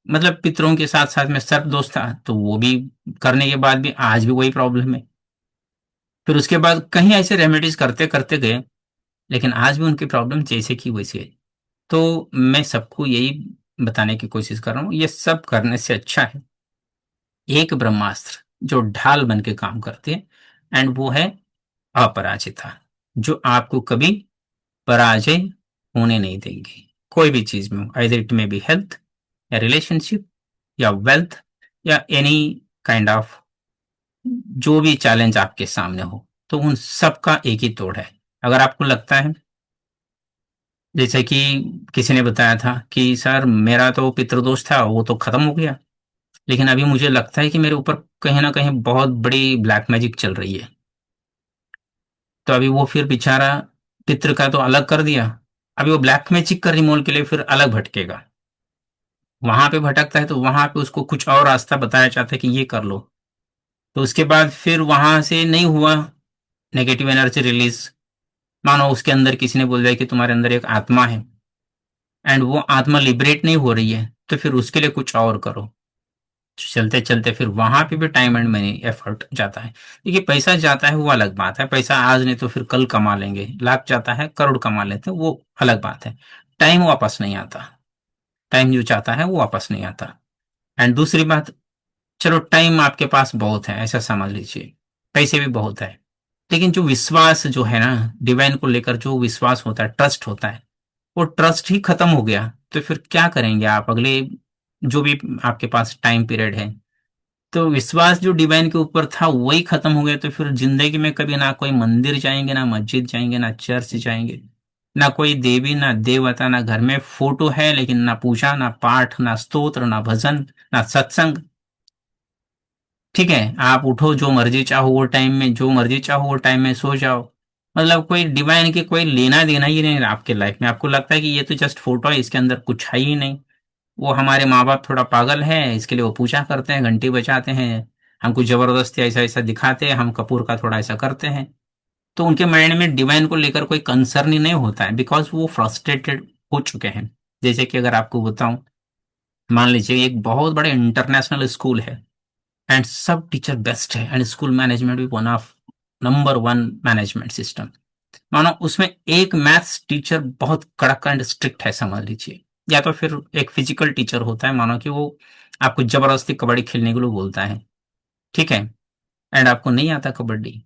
मतलब पितरों के साथ साथ में सर्प दोष था तो वो भी करने के बाद भी आज भी वही प्रॉब्लम है। फिर उसके बाद कहीं ऐसे रेमेडीज करते करते गए, लेकिन आज भी उनकी प्रॉब्लम जैसे की वैसे है। तो मैं सबको यही बताने की कोशिश कर रहा हूँ, ये सब करने से अच्छा है एक ब्रह्मास्त्र जो ढाल बन के काम करती है, एंड वो है अपराजिता, जो आपको कभी पराजय होने नहीं देंगी कोई भी चीज में, आइदर इट में बी हेल्थ या रिलेशनशिप या वेल्थ या एनी काइंड ऑफ जो भी चैलेंज आपके सामने हो। तो उन सब का एक ही तोड़ है। अगर आपको लगता है, जैसे कि किसी ने बताया था कि सर मेरा तो पितृदोष था वो तो खत्म हो गया, लेकिन अभी मुझे लगता है कि मेरे ऊपर कहीं ना कहीं बहुत बड़ी ब्लैक मैजिक चल रही है। तो अभी वो फिर बेचारा पितृ का तो अलग कर दिया, अभी वो ब्लैक मैजिक का रिमूवल के लिए फिर अलग भटकेगा। वहां पे भटकता है तो वहां पे उसको कुछ और रास्ता बताया जाता है कि ये कर लो। तो उसके बाद फिर वहां से नहीं हुआ, नेगेटिव एनर्जी रिलीज, मानो उसके अंदर किसी ने बोल दिया कि तुम्हारे अंदर एक आत्मा है एंड वो आत्मा लिबरेट नहीं हो रही है, तो फिर उसके लिए कुछ और करो। चलते चलते फिर वहां पे भी टाइम एंड मनी एफर्ट जाता है। देखिए पैसा जाता है वो अलग बात है, पैसा आज नहीं तो फिर कल कमा लेंगे, लाख जाता है करोड़ कमा लेते हैं वो अलग बात है। टाइम वापस नहीं आता, टाइम जो चाहता है वो वापस नहीं आता। एंड दूसरी बात, चलो टाइम आपके पास बहुत है ऐसा समझ लीजिए, पैसे भी बहुत है, लेकिन जो विश्वास जो है ना डिवाइन को लेकर, जो विश्वास होता है, ट्रस्ट होता है, वो ट्रस्ट ही खत्म हो गया तो फिर क्या करेंगे आप अगले जो भी आपके पास टाइम पीरियड है। तो विश्वास जो डिवाइन के ऊपर था वही खत्म हो गया तो फिर जिंदगी में कभी ना कोई मंदिर जाएंगे, ना मस्जिद जाएंगे, ना चर्च जाएंगे, ना कोई देवी ना देवता, ना घर में फोटो है लेकिन ना पूजा ना पाठ ना स्तोत्र ना भजन ना सत्संग। ठीक है, आप उठो जो मर्जी चाहो वो टाइम में, जो मर्जी चाहो वो टाइम में सो जाओ। मतलब कोई डिवाइन की कोई लेना देना ही नहीं है आपके लाइफ में। आपको लगता है कि ये तो जस्ट फोटो है, इसके अंदर कुछ है ही नहीं। वो हमारे माँ बाप थोड़ा पागल है इसके लिए वो पूजा करते हैं, घंटी बजाते हैं, हमको जबरदस्ती ऐसा ऐसा दिखाते हैं, हम कपूर का थोड़ा ऐसा करते हैं। तो उनके माइंड में डिवाइन को लेकर कोई कंसर्न ही नहीं होता है, बिकॉज वो फ्रस्ट्रेटेड हो चुके हैं। जैसे कि अगर आपको बताऊं, मान लीजिए एक बहुत बड़े इंटरनेशनल स्कूल है एंड सब टीचर बेस्ट है एंड स्कूल मैनेजमेंट भी one of number one management system. मानो उसमें एक मैथ्स टीचर बहुत कड़क एंड स्ट्रिक्ट है समझ लीजिए, या तो फिर एक फिजिकल टीचर होता है, मानो कि वो आपको जबरदस्ती कबड्डी खेलने के लिए बोलता है। ठीक है, एंड आपको नहीं आता कबड्डी,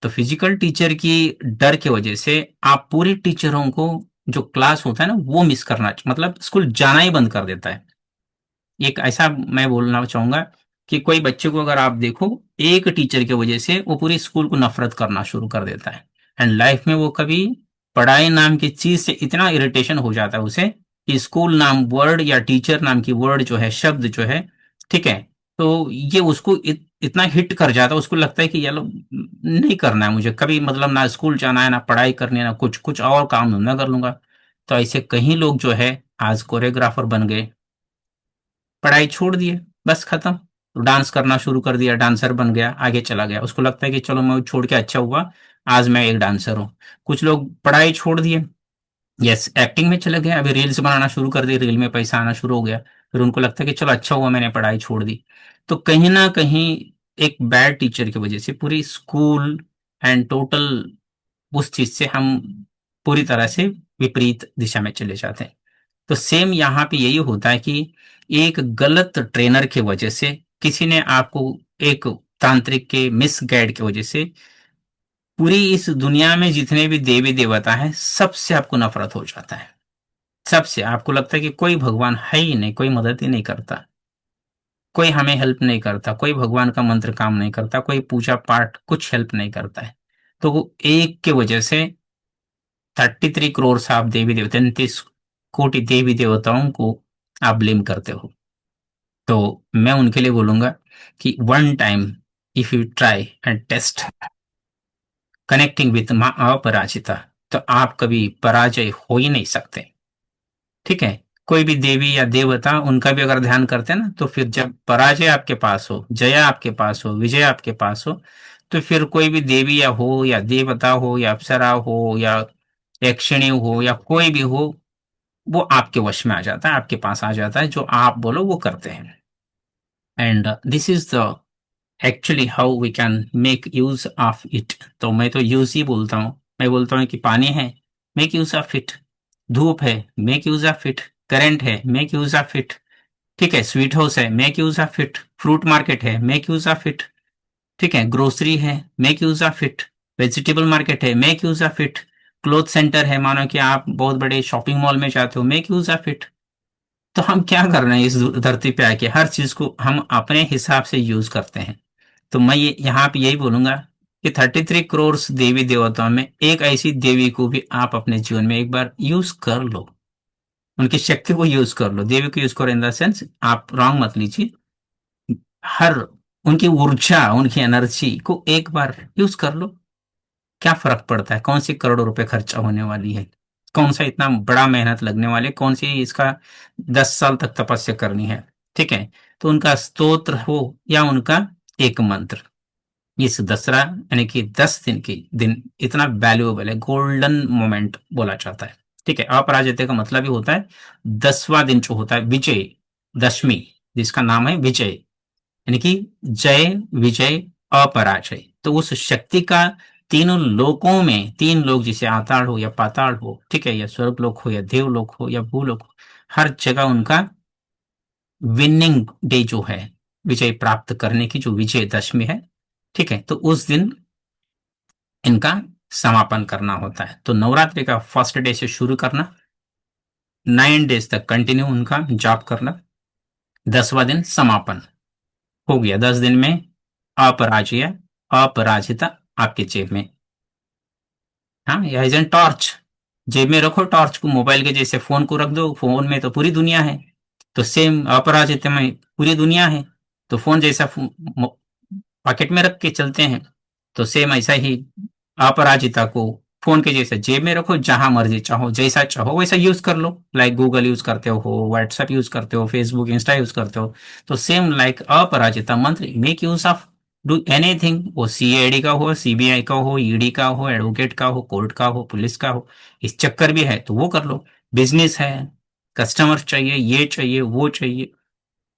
तो फिजिकल टीचर की डर की वजह से आप पूरे टीचरों को जो क्लास होता है ना वो मिस करना, मतलब स्कूल जाना ही बंद कर देता है। एक ऐसा मैं बोलना चाहूंगा कि कोई बच्चे को अगर आप देखो, एक टीचर की वजह से वो पूरी स्कूल को नफरत करना शुरू कर देता है। एंड लाइफ में वो कभी पढ़ाई नाम की चीज से इतना इरिटेशन हो जाता है उसे कि स्कूल नाम वर्ड या टीचर नाम की वर्ड जो है, शब्द जो है, ठीक है, तो ये उसको इतना हिट कर जाता है, उसको लगता है कि यार नहीं करना है मुझे कभी, मतलब ना स्कूल जाना है ना पढ़ाई करनी है ना कुछ, कुछ और काम धंधा कर लूंगा। तो ऐसे कई लोग जो है आज कोरियोग्राफर बन गए, पढ़ाई छोड़ दिए, बस खत्म। तो डांस करना शुरू कर दिया, डांसर बन गया, आगे चला गया, उसको लगता है कि चलो मैं छोड़ के अच्छा हुआ, आज मैं एक डांसर हूँ। कुछ लोग पढ़ाई छोड़ दिए, यस एक्टिंग में चले गए, अभी रील्स बनाना शुरू कर दिए, रील में पैसा आना शुरू हो गया, फिर उनको लगता है कि चलो अच्छा हुआ मैंने पढ़ाई छोड़ दी। तो कहीं ना कहीं एक बैड टीचर की वजह से पूरी स्कूल एंड टोटल उस चीज से हम पूरी तरह से विपरीत दिशा में चले जाते हैं। तो सेम यहाँ पे यही होता है कि एक गलत ट्रेनर की वजह से किसी ने आपको एक तांत्रिक के मिसगाइड की वजह से पूरी इस दुनिया में जितने भी देवी देवता हैं सबसे आपको नफरत हो जाता है। सबसे आपको लगता है कि कोई भगवान है ही नहीं, कोई मदद ही नहीं करता, कोई हमें हेल्प नहीं करता, कोई भगवान का मंत्र काम नहीं करता, कोई पूजा पाठ कुछ हेल्प नहीं करता है। तो वो एक की वजह से 33 करोड़ आप देवी देवता, 33 कोटि देवी देवताओं को आप ब्लेम करते हो। तो मैं उनके लिए बोलूंगा कि one time if you try and test connecting with माँ अपराजिता, तो आप कभी पराजय हो ही नहीं सकते। ठीक है। कोई भी देवी या देवता उनका भी अगर ध्यान करते हैं ना, तो फिर जब पराजय आपके पास हो, जया आपके पास हो, विजय आपके पास हो, तो फिर कोई भी देवी या देवता हो या अप्सरा हो या यक्षिणी हो या कोई भी हो, वो आपके वश में आ जाता है, आपके पास आ जाता है, जो आप बोलो वो करते हैं। And this is the actually how we can make use of it. तो मैं तो यूज ही बोलता हूँ। मैं बोलता हूँ कि पानी है, मेक यूज ऑफ इट। धूप है, make use of it. Current है, मेक यूज ऑफ इट। ठीक है। स्वीट हाउस है, make use of it. Fruit market है, मेक यूज ऑफ इट। ठीक है। ग्रोसरी है, make use of it. Vegetable market है, make use of it. Cloth centre है, मानो कि आप बहुत बड़े शॉपिंग मॉल में जाते हो, मेक यूज ऑफ इट। तो हम क्या कर रहे हैं इस धरती पे आके, हर चीज को हम अपने हिसाब से यूज करते हैं। तो मैं ये यहाँ पे यही बोलूंगा कि 33 करोड़ देवी देवताओं में एक ऐसी देवी को भी आप अपने जीवन में एक बार यूज कर लो, उनकी शक्ति को यूज कर लो। देवी को यूज करो इन द सेंस, आप रॉन्ग मत लीजिए। हर उनकी ऊर्जा, उनकी एनर्जी को एक बार यूज कर लो। क्या फर्क पड़ता है, कौन सी करोड़ों रुपए खर्चा होने वाली है, कौन सा इतना बड़ा मेहनत लगने वाले, कौन सी इसका 10 साल तक तपस्या करनी है। ठीक है। तो उनका स्तोत्र हो या उनका एक मंत्र, इस दसरा यानी कि 10 दिन की दिन इतना वैल्यूएबल है, गोल्डन मोमेंट बोला जाता है। ठीक है। अपराजित का मतलब ही होता है 10वां दिन जो होता है विजय दशमी, जिसका नाम है विजय, यानी कि जय विजय अपराजय। तो उस शक्ति का तीनों लोकों में, तीन लोग जिसे आताड़ हो या पाताड़ हो, ठीक है, या स्वर्ग लोक हो या देवलोक हो या भूलोक हो, हर जगह उनका विनिंग डे जो है, विजय प्राप्त करने की जो विजय दशमी है, ठीक है, तो उस दिन इनका समापन करना होता है। तो नवरात्रि का फर्स्ट डे से शुरू करना, 9 डेज तक कंटिन्यू उनका जाप करना, 10वां दिन समापन हो गया। 10 दिन में अपराजय अपराजिता आपके जेब में। हाँ, या एज एन टॉर्च, जेब में रखो टॉर्च को, मोबाइल के जैसे फोन को रख दो, फोन में तो पूरी दुनिया है। तो सेम अपराजिता में पूरी दुनिया है। तो फोन जैसा पॉकेट में रख के चलते हैं, तो सेम ऐसा ही अपराजिता को फोन के जैसे जेब में रखो, जहां मर्जी चाहो जैसा चाहो वैसा यूज कर लो। लाइक गूगल यूज करते हो, व्हाट्सएप यूज करते हो, फेसबुक इंस्टा यूज करते हो, तो सेम लाइक अपराजिता मंत्र, make use of, do anything, वो सीआईडी का हो, सीबीआई का हो, ईडी का हो, एडवोकेट का हो, कोर्ट का हो, पुलिस का हो, इस चक्कर भी है तो वो कर लो। बिजनेस है, कस्टमर चाहिए, ये चाहिए वो चाहिए,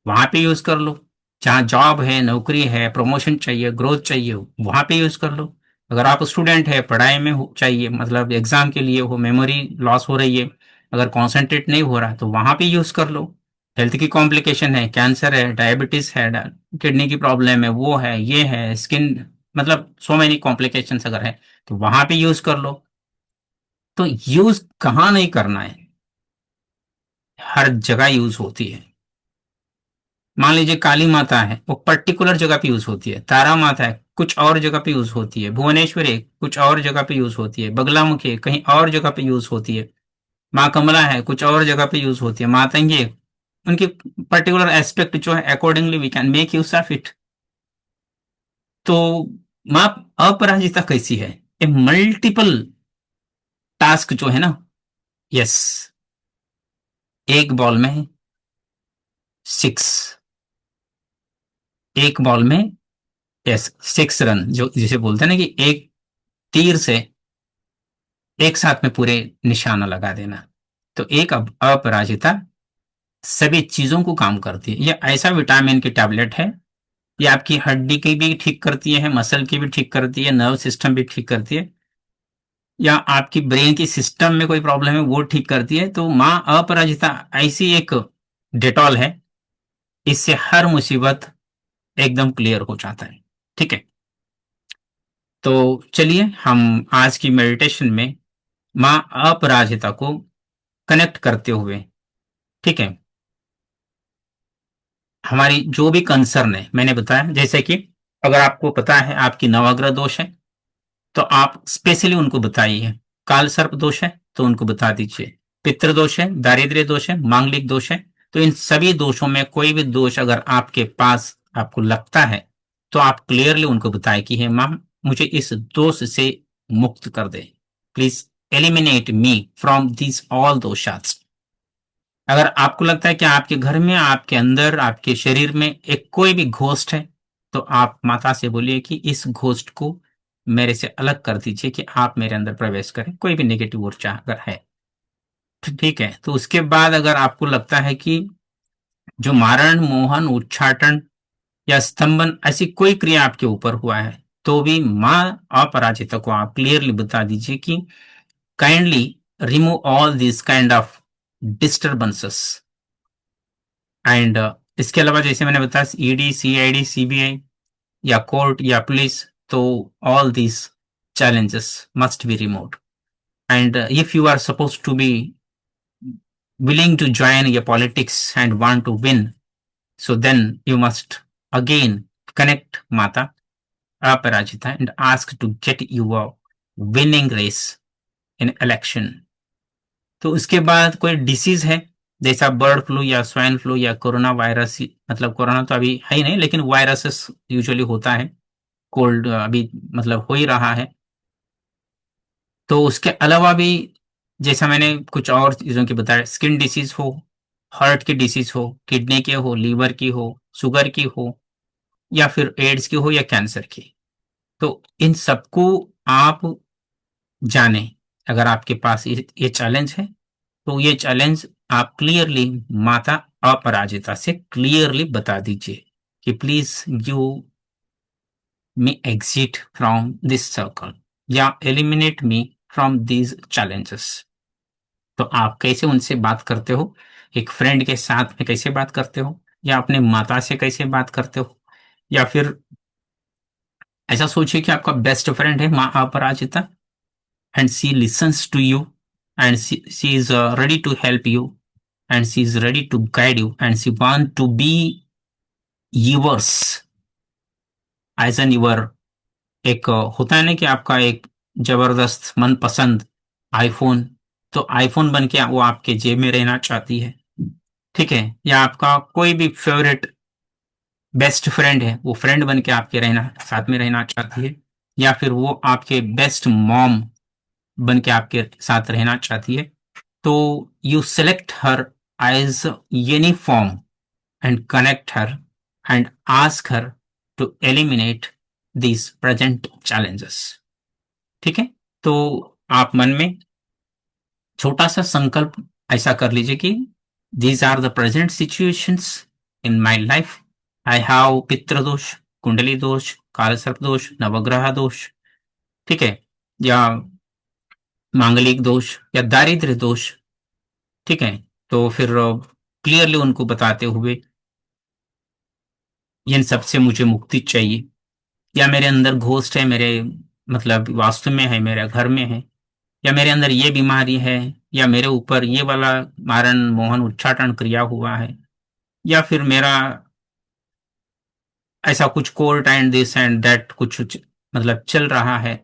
वहां पे यूज कर लो। जहाँ जॉब है, नौकरी है, प्रमोशन चाहिए, ग्रोथ चाहिए, वहां पे यूज कर लो। अगर आप स्टूडेंट है, पढ़ाई में चाहिए, मतलब एग्जाम के लिए हो, मेमोरी लॉस हो रही है, अगर कॉन्सेंट्रेट नहीं हो रहा तो वहां पे यूज कर लो। हेल्थ की कॉम्प्लिकेशन है, कैंसर है, डायबिटीज है, किडनी की प्रॉब्लम है, वो है, ये है, स्किन, मतलब सो मेनी कॉम्प्लिकेशंस अगर है तो वहां पे यूज कर लो। तो यूज कहाँ नहीं करना है, हर जगह यूज होती है। मान लीजिए काली माता है, वो पर्टिकुलर जगह पे यूज होती है। तारा माता है, कुछ और जगह पे यूज होती है। भुवनेश्वरी है, कुछ और जगह पे यूज होती है। बगलामुखी है, कहीं और जगह पे यूज होती है। माँ कमला है, कुछ और जगह पे यूज होती है। मातंगी है, उनकी पर्टिकुलर एस्पेक्ट जो है, accordingly we can make use of it. तो माँ अपराजिता कैसी है, ए मल्टीपल टास्क जो है ना, यस, एक बॉल में 6, एक बॉल में, यस, 6 रन, जो जिसे बोलते हैं ना कि एक तीर से एक साथ में पूरे निशाना लगा देना। तो एक अपराजिता सभी चीजों को काम करती है। यह ऐसा विटामिन की टैबलेट है, ये आपकी हड्डी की भी ठीक करती है, मसल की भी ठीक करती है, नर्व सिस्टम भी ठीक करती है, या आपकी ब्रेन की सिस्टम में कोई प्रॉब्लम है वो ठीक करती है। तो माँ अपराजिता ऐसी एक डेटॉल है, इससे हर मुसीबत एकदम क्लियर हो जाता है। ठीक है, तो चलिए हम आज की मेडिटेशन में माँ अपराजिता को कनेक्ट करते हुए, ठीक है, हमारी जो भी कंसर्न है, मैंने बताया जैसे कि अगर आपको पता है आपकी नवग्रह दोष है तो आप स्पेशली उनको बताइए। काल सर्प दोष है तो उनको बता दीजिए। पितृ दोष है, दारिद्र्य दोष है, मांगलिक दोष है, तो इन सभी दोषों में कोई भी दोष अगर आपके पास आपको लगता है तो आप क्लियरली उनको बताएं कि हे मां, मुझे इस दोष से मुक्त कर दे। Please eliminate me from this all दोषास। अगर आपको लगता है कि आपके घर में, आपके अंदर, आपके शरीर में एक कोई भी घोस्ट है, तो आप माता से बोलिए कि इस घोस्ट को मेरे से अलग कर दीजिए, कि आप मेरे अंदर प्रवेश करें, कोई भी नेगेटिव ऊर्जा अगर है। ठीक है, तो उसके बाद अगर आपको लगता है कि जो मारण, मोहन, उच्चाटन या स्तंभन ऐसी कोई क्रिया आपके ऊपर हुआ है, तो भी माँ अपराजिता को आप क्लियरली बता दीजिए कि kindly remove all this kind of disturbances. And इसके अलावा जैसे मैंने बताया ईडी, सीआईडी, सीबीआई या कोर्ट या पुलिस, तो all this challenges must be removed. And if you are supposed to be willing to join a politics and want to win, so then you must again connect Mata Aparajita and ask to get you a winning race in election. तो उसके बाद कोई disease है जैसा bird flu या swine flu या corona virus, मतलब corona तो अभी है ही नहीं, लेकिन वायरसेस यूजुअली होता है, कोल्ड अभी मतलब हो ही रहा है। तो उसके अलावा भी जैसा मैंने कुछ और चीज़ों की बताया, स्किन डिसीज हो, हार्ट की डिसीज हो, किडनी की हो, लीवर की हो, शुगर की हो, या फिर एड्स की हो या कैंसर की, तो इन सबको आप जाने। अगर आपके पास ये चैलेंज है तो ये चैलेंज आप क्लियरली माता अपराजिता से क्लियरली बता दीजिए कि please you may exit from this circle या eliminate me from these challenges. तो आप कैसे उनसे बात करते हो, एक फ्रेंड के साथ में कैसे बात करते हो, या अपने माता से कैसे बात करते हो, या फिर ऐसा सोचिए कि आपका बेस्ट फ्रेंड है माँ Aparajita, and she listens to you, and she is ready to help you, and she is ready to guide you, and she want to be yours as an your. एक होता है ना कि आपका एक जबरदस्त मनपसंद आईफोन, तो आईफोन बन के वो आपके जेब में रहना चाहती है। ठीक है, या आपका कोई भी फेवरेट बेस्ट फ्रेंड है, वो फ्रेंड बन के आपके रहना, साथ में रहना चाहती है, या फिर वो आपके बेस्ट मॉम बन के आपके साथ रहना चाहती है। तो you select her as any form and connect her and ask her to eliminate these present challenges. ठीक है, तो आप मन में छोटा सा संकल्प ऐसा कर लीजिए कि these are the present situations in my life. I have पितृ दोष, कुंडली दोष, कालसर्प दोष, नवग्रह दोष, ठीक है, या मांगलिक दोष या दारिद्र्य दोष। ठीक है, तो फिर क्लियरली उनको बताते हुए इन सब से मुझे मुक्ति चाहिए, या मेरे अंदर घोस्ट है, मेरे मतलब वास्तु में है, मेरे घर में है, या मेरे अंदर ये बीमारी है, या मेरे ऊपर ये वाला मारण, मोहन, उच्चाटन क्रिया हुआ है, या फिर मेरा ऐसा कुछ court and this and that कुछ मतलब चल रहा है,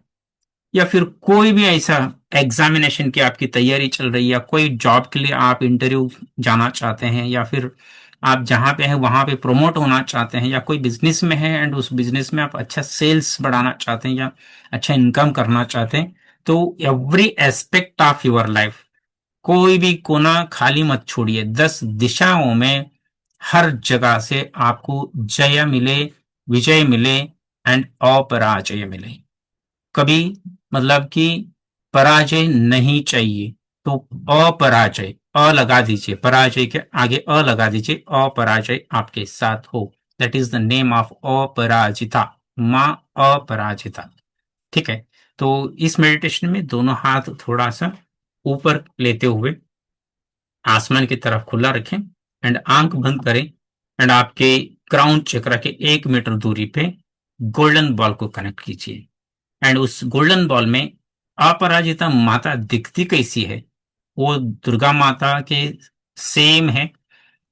या फिर कोई भी ऐसा एग्जामिनेशन की आपकी तैयारी चल रही है, या कोई जॉब के लिए आप इंटरव्यू जाना चाहते हैं, या फिर आप जहाँ पे हैं वहाँ पे प्रमोट होना चाहते हैं, या कोई बिजनेस में है एंड उस बिजनेस में आप अच्छा सेल्स बढ़ाना चाहते हैं या अच्छा इनकम करना चाहते हैं, तो every aspect of your life, कोई भी कोना खाली मत छोड़िए। 10 दिशाओं में हर जगह से आपको जय मिले, विजय मिले एंड अपराजय मिले। कभी मतलब कि पराजय नहीं चाहिए, तो अपराजय अ लगा दीजिए, पराजय के आगे अ लगा दीजिए, अपराजय आपके साथ हो। That is the name of Aparajita, माँ अपराजिता। ठीक है, तो इस मेडिटेशन में दोनों हाथ थोड़ा सा ऊपर लेते हुए आसमान की तरफ खुला रखें एंड आंख बंद करें, एंड आपके क्राउन चक्र के 1 मीटर दूरी पे गोल्डन बॉल को कनेक्ट कीजिए। एंड उस गोल्डन बॉल में अपराजिता माता दिखती कैसी है, वो दुर्गा माता के सेम है।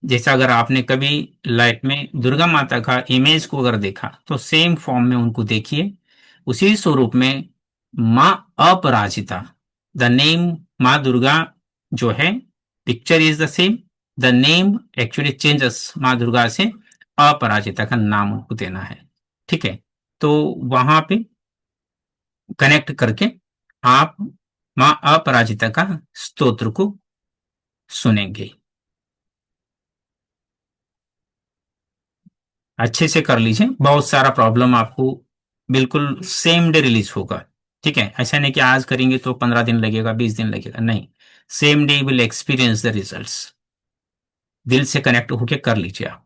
जैसा अगर आपने कभी लाइफ में दुर्गा माता का इमेज को अगर देखा तो सेम फॉर्म में उनको देखिए। उसी स्वरूप में माँ अपराजिता, द नेम माँ दुर्गा जो है, picture is the same, the name actually changes, माँ दुर्गा से अपराजिता का नाम उनको देना है। ठीक है, तो वहां पे कनेक्ट करके आप माँ अपराजिता का स्तोत्र को सुनेंगे। अच्छे से कर लीजिए, बहुत सारा प्रॉब्लम आपको बिल्कुल सेम डे रिलीज होगा। ठीक है, ऐसा नहीं कि आज करेंगे तो 15 दिन लगेगा, 20 दिन लगेगा, नहीं, same day will experience the results. दिल से कनेक्ट होके कर लीजिए आप।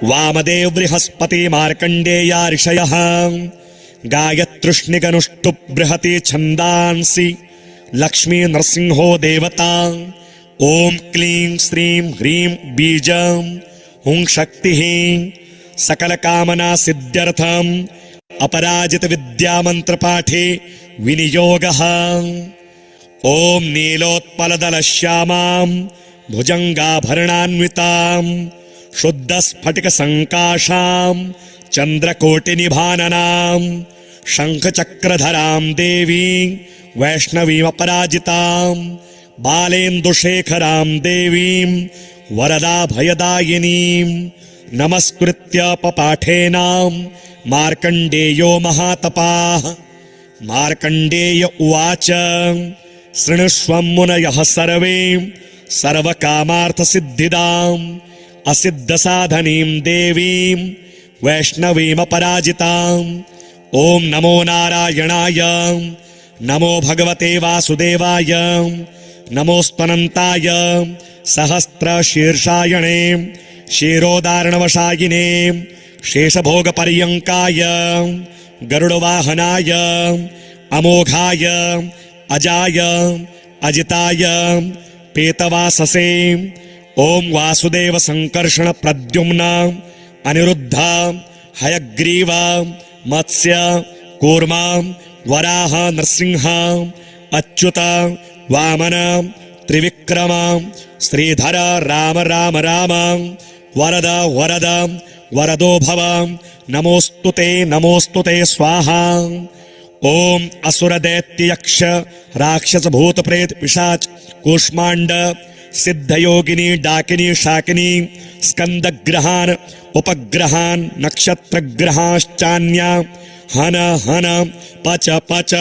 वामदेव बृहस्पति मार्कंडेया ऋषयः गायत्रुष्णिगनुष्टु बृहति छंदांसि लक्ष्मी नरसिंहो देवता। ओम क्लीं श्रीं ह्रीं बीजं हुं शक्ति सकल कामना सिद्ध्यर्थम अपराजित विद्या मंत्र पाठे विनियोगः। ओम नीलोत्पलदल श्यामां भुजंगाभरणान्वितां शुद्ध स्फटिक संकाशां चंद्रकोटिनिभाननां शंख चक्रधरां देवी वैष्णवीमपराजितां बालेन्दुशेखरां देवीं वरदा भयदायिनीं नमस्कृत्य पपाठेनां मार्कण्डेयो महातपाः। मार्कण्डेय उवाच शृणुष्वं मुनयः सर्वे सर्वकामार्थसिद्धिदाम् असिद्धसाधनीं देवीं वैष्णवीमपराजिताम्। ॐ नमो नारायणाय, नमो भगवते वासुदेवाय, नमोऽस्त्वनन्ताय सहस्रशीर्षायणे क्षीरोदार्णवशायिने शेषभोगपर्यङ्काय गरुडवाहनाय अमोघाय अजाय अजिताय पेतवाससे। ओम वासुदेव संकर्षण प्रद्युम्न अनिरुद्ध हयग्रीव मत्स्य कूर्म वराह नरसिंह अच्युत वामन त्रिविक्रम श्रीधर राम राम राम वरद वरद वरदो भव नमोस्तुते स्वाहा। ओम असुर दैत्य यक्ष राक्षस भूत प्रेत पिशाच कूष्मांड सिद्धयोगिनी डाकिनी शाकिनी स्कंदग्रहान उपग्रहान नक्षत्रग्रहाश्चान्या हन हन पच पच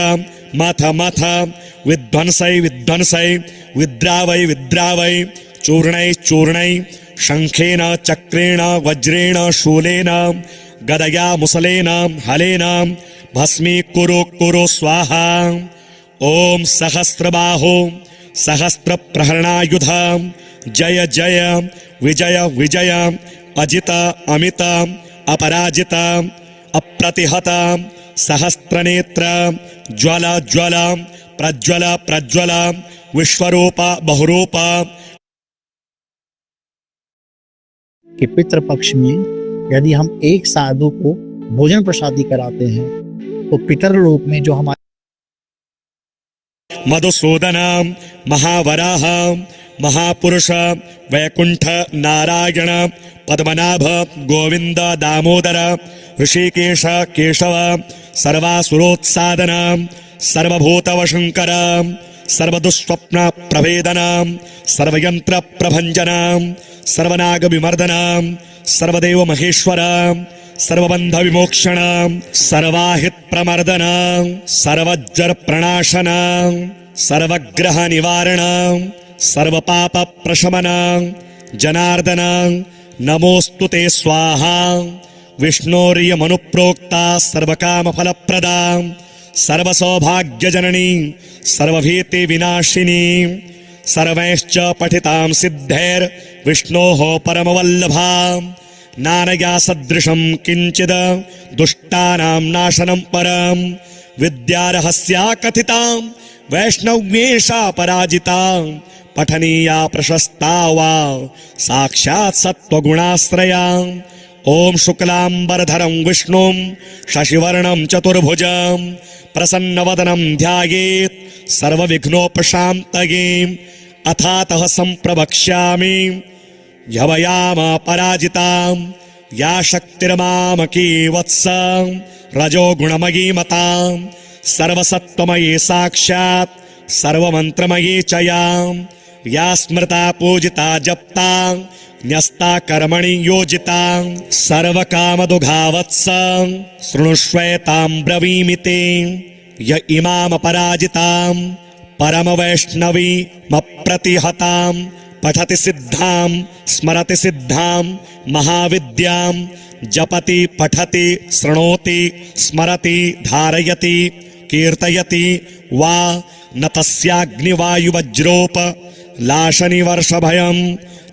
मथ मथ विध्वंसै विध्वंसै विद्रावै विद्रावै चूर्णै चूर्णै शंखेन चक्रेण वज्रेण शूलेन गदया मुसलेन हलेन भस्मीकुरु कुरु स्वाहा। ओम सहस्रबाहो सहस्त्र प्रहरणायुध जय जय विजय विजय अजित अमित अपराजित अप्रतिहत सहस्त्रनेत्र ज्वल ज्वल प्रज्वल प्रज्वल विश्वरूप बहुरूप।
कि पितृपक्ष में यदि हम एक साधु को भोजन प्रसादी कराते हैं तो पितरलोक में जो हमारे
मधुसूदन महावराह महापुरुष वैकुंठ नारायण पद्मनाभ गोविंद दामोदर ऋषिकेश केशव सर्वासुरोत्सादन सर्वभूतवशंकर सर्वदुःस्वप्न प्रभेदन सर्वयंत्र प्रभंजन सर्वनाग विमर्दन सर्वदेव महेश्वर सर्वबंध विमोक्षण सर्वाहित प्रमर्दन सर्वज्वर प्रणाशन सर्वग्रह निवारण सर्वपाप प्रशमन जनार्दन नमोस्तुते स्वाहा। विष्णोर्यमनुप्रोक्ता सर्वकाम फलप्रदा सर्वसौभाग्यजननी सर्वभीति विनाशिनी सर्वैश्च पठितां सिद्धैर्विष्णोः परमवल्लभा नानया सदृशं किंचिद दुष्टानां नाशनं परं विद्यारहस्या कथितां वैष्णव्येषा पराजिता पठनीया प्रशस्ता वा साक्षात् सत्त्वगुणाश्रया। ओम शुक्लांबरधरं विष्णुं शशिवर्णं चतुर्भुजं प्रसन्नवदनं ध्यायेत् सर्वविघ्नोपशान्तये। अथातः सम्प्रवक्ष्यामि ह्यवयाम पराजितां या शक्तिर्मामकी वत्स रजोगुणमयी मतां सर्वसत्त्वमयी साक्षात् सर्वमन्त्रमयी च या स्मृता पूजिता जप्ता न्यस्ता कर्मणि योजिता सर्वकामदुघावत्स शृणुष्वेतां ब्रवीमि ते य इमामपराजितां परमवैष्णवीमप्रतिहतां पठति सिद्धां स्मरति सिद्धां महाविद्यां जपति पठति शृणोति स्मरति धारयति कीर्तयति वा न तस्याग्निवायुवज्रोप लाशनिवर्षभयं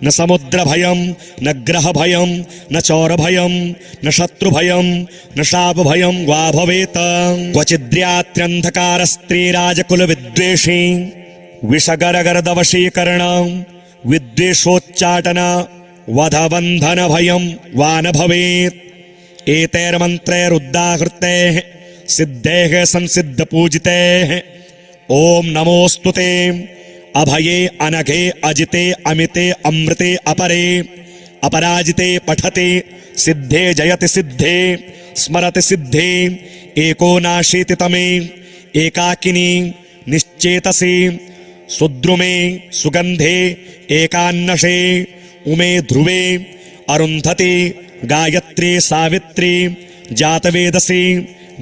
न समुद्रभयं न ग्रहभयं न चौरभयं न शत्रुभयं न शापभयं वा भवेत्। क्वचिद्रात्र्यन्धकारस्त्रीराजकुलविद्वेषी विषगरगरदवशीकरण विद्वेषोच्चाटन वधबन्धनभयं वा न भवेत्। एतैर्मन्त्रैरुद्दाहृतैः सिद्धैः संसिद्धपूजितैः ओम नमोऽस्तु ते अभये अनघे अजिते अमिते अमृते अपरे अपराजिते पठते सिद्धे जयति सिद्धे स्मरति सिद्धे एकोनाशीतितमे एकाकिनी निश्चेतसे सुद्रुमे सुगंधे एकान्नशे उमे ध्रुवे अरुन्धति गायत्री सावित्री जातवेदसी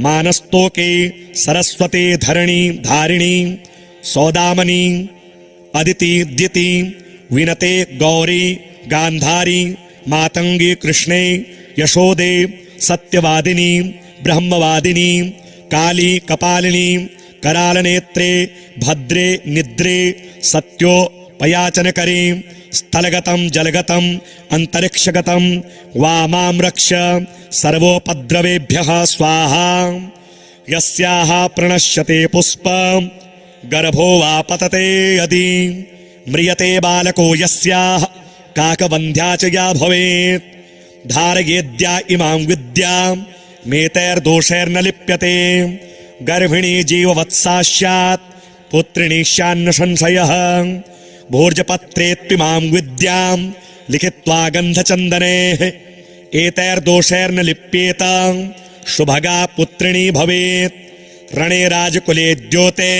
मानस्तोके सरस्वती धरणी धारिणी सौदामनी अदिति द्यति विनते गौरी गांधारी मातंगी कृष्णे यशोदे सत्यवादिनी ब्रह्मवादिनी काली कपालिनी करालनेत्रे भद्रे निद्रे सत्यो पयाचनकरी स्थलगतं जलगतं अंतरिक्षगतं वामां रक्ष सर्वोपद्रवेभ्यः स्वाहा। यस्याः प्रणश्यते पुष्पं गर्भो वा पतते यदि म्रियते बालको यस्याः काकवन्ध्या च या भवेत् धारयेद्या इमां विद्यां मेतैर्दोषैर्न लिप्यते गर्भिणी जीववत्सा स्यात् पुत्रिणी स्यान्न संशयः भोर्जपत्रेत्विमां विद्यां लिखित्वा गन्धचन्दनेः एतैर्दोषैर्न लिप्येत शुभगा पुत्रिणी भवेत् रणे राजकुले द्योते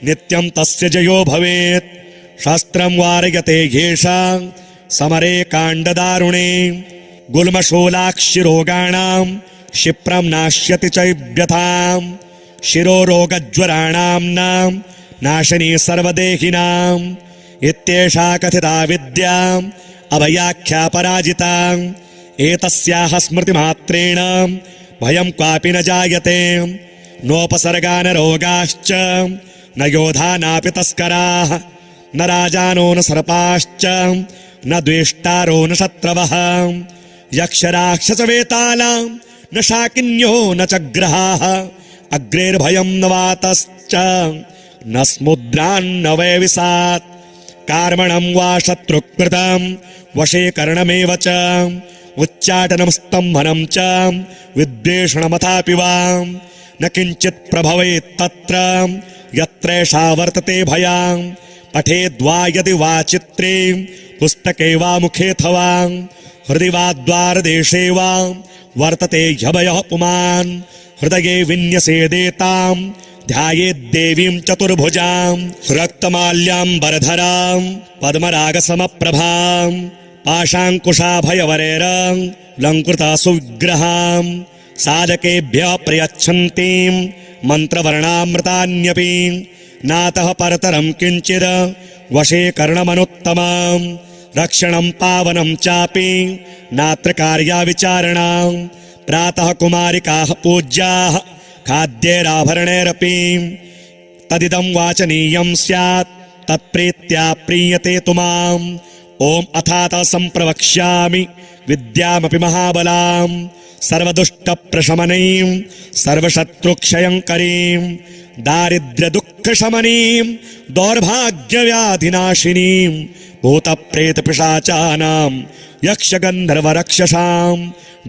नित्यं तस्य जयो भवेत् शास्त्रं वारयते येषां समरे काण्डदारुणे गुल्मशूलाक्षिरोगाणां क्षिप्रं नाश्यति च व्यथां शिरोरोगज्वराणां नाशनी सर्वदेहिनां इत्येषा कथिता विद्या अभयाख्या पराजिता एतस्याः स्मृतिमात्रेण भयं क्वापि न जायते नोपसर्गा न रोगाश्च न योधा नापि तस्कराः न राजानो न सर्पाश्च न द्वेष्टारो न शत्रवः यक्षराक्षसवेतालां न शाकिन्यो न च ग्रहाः अग्रेर्भयं न वातश्च न स्मुद्रान्न वैविसात् कार्मणं वा शत्रुकृतं वशीकरणमेव च उच्चाटनं स्तम्भनं च विद्वेषणमथापि वा न किञ्चित् प्रभवेत् तत्र यत्रैषा वर्तते भयां पठेद्वा यदि वा चित्रे पुस्तके वा मुखेऽथवा हृदि वा द्वारदेशे वा वर्तते ह्यभयः पुमान् हृदये विन्यसेदेतां ध्यायेद्देवीं चतुर्भुजां रक्तमाल्याम्बरधरां पद्मरागसमप्रभां पाशाङ्कुशाभयवरेरं लङ्कृता सुविग्रहां साधकेभ्यः प्रयच्छन्तीं मन्त्रवर्णामृतान्यपि नातः परतरं किञ्चिद् वशीकरणमनुत्तमां रक्षणं पावनं चापि नात्र कार्याविचारणा प्रातः कुमारिकाः पूज्याः खाद्यैराभरणैरपि तदिदं वाचनीयं स्यात् तत्प्रीत्या प्रीयते तु माम् ओम अथात संप्रवक्ष्यामि विद्यामपि महाबलां सर्वदुष्टप्रशमनीं सर्वशत्रुक्षयङ्करीं दारिद्र्य दुःख शमनीं दौर्भाग्य व्याधिनाशिनीं भूत प्रेत पिशाचानां यक्ष गंधर्व रक्षसां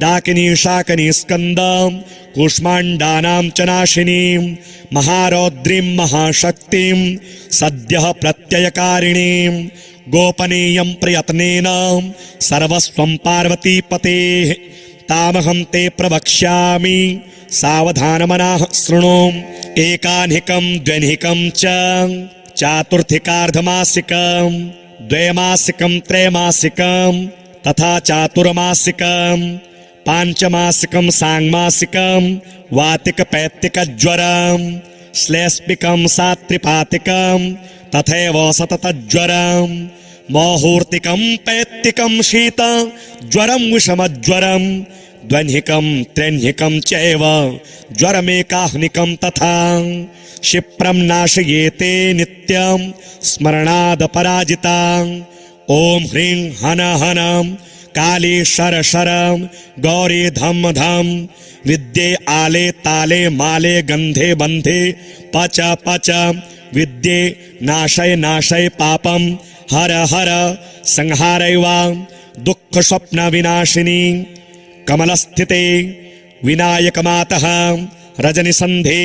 डाकिनी शाकिनी स्कंदं कूष्माण्डानां च नाशिनीं महारौद्रीं महाशक्तिं सद्यः प्रत्ययकारिणीं गोपनीयं प्रयत्नेन सर्वस्वं पार्वतीपतेः तामहं ते प्रवक्ष्यामि सावधानमनाः शृणु एकानिकं द्व्यनिकं च चातुर्थिकार्धमासिकं द्वैमासिकं त्रैमासिकं तथा चातुर्मासिकं पांचमासिकं सांगमासिकं वातिकपैत्तिकज्वरं श्लेष्मिकं सात्रिपातिकं तथैव सततज्वरं मोहूर्तिकं पैत्तिकं शीत ज्वरं विषमज्वरं द्वन्हिकं त्र्यन्हिकं चैव ज्वरमेकाह्निकं तथा क्षिप्रं नाशयेते नित्यं स्मरणादपराजितां ॐ ह्रीं हन हन काली शर शर गौरी धम धम विद्ये आले ताले माले गंधे बंधे पच पच विद्ये नाशय नाशय पापम हर हर संहारैवा दुःख स्वप्न विनाशिनी कमलस्थिते विनायक मातः रजनिसन्धे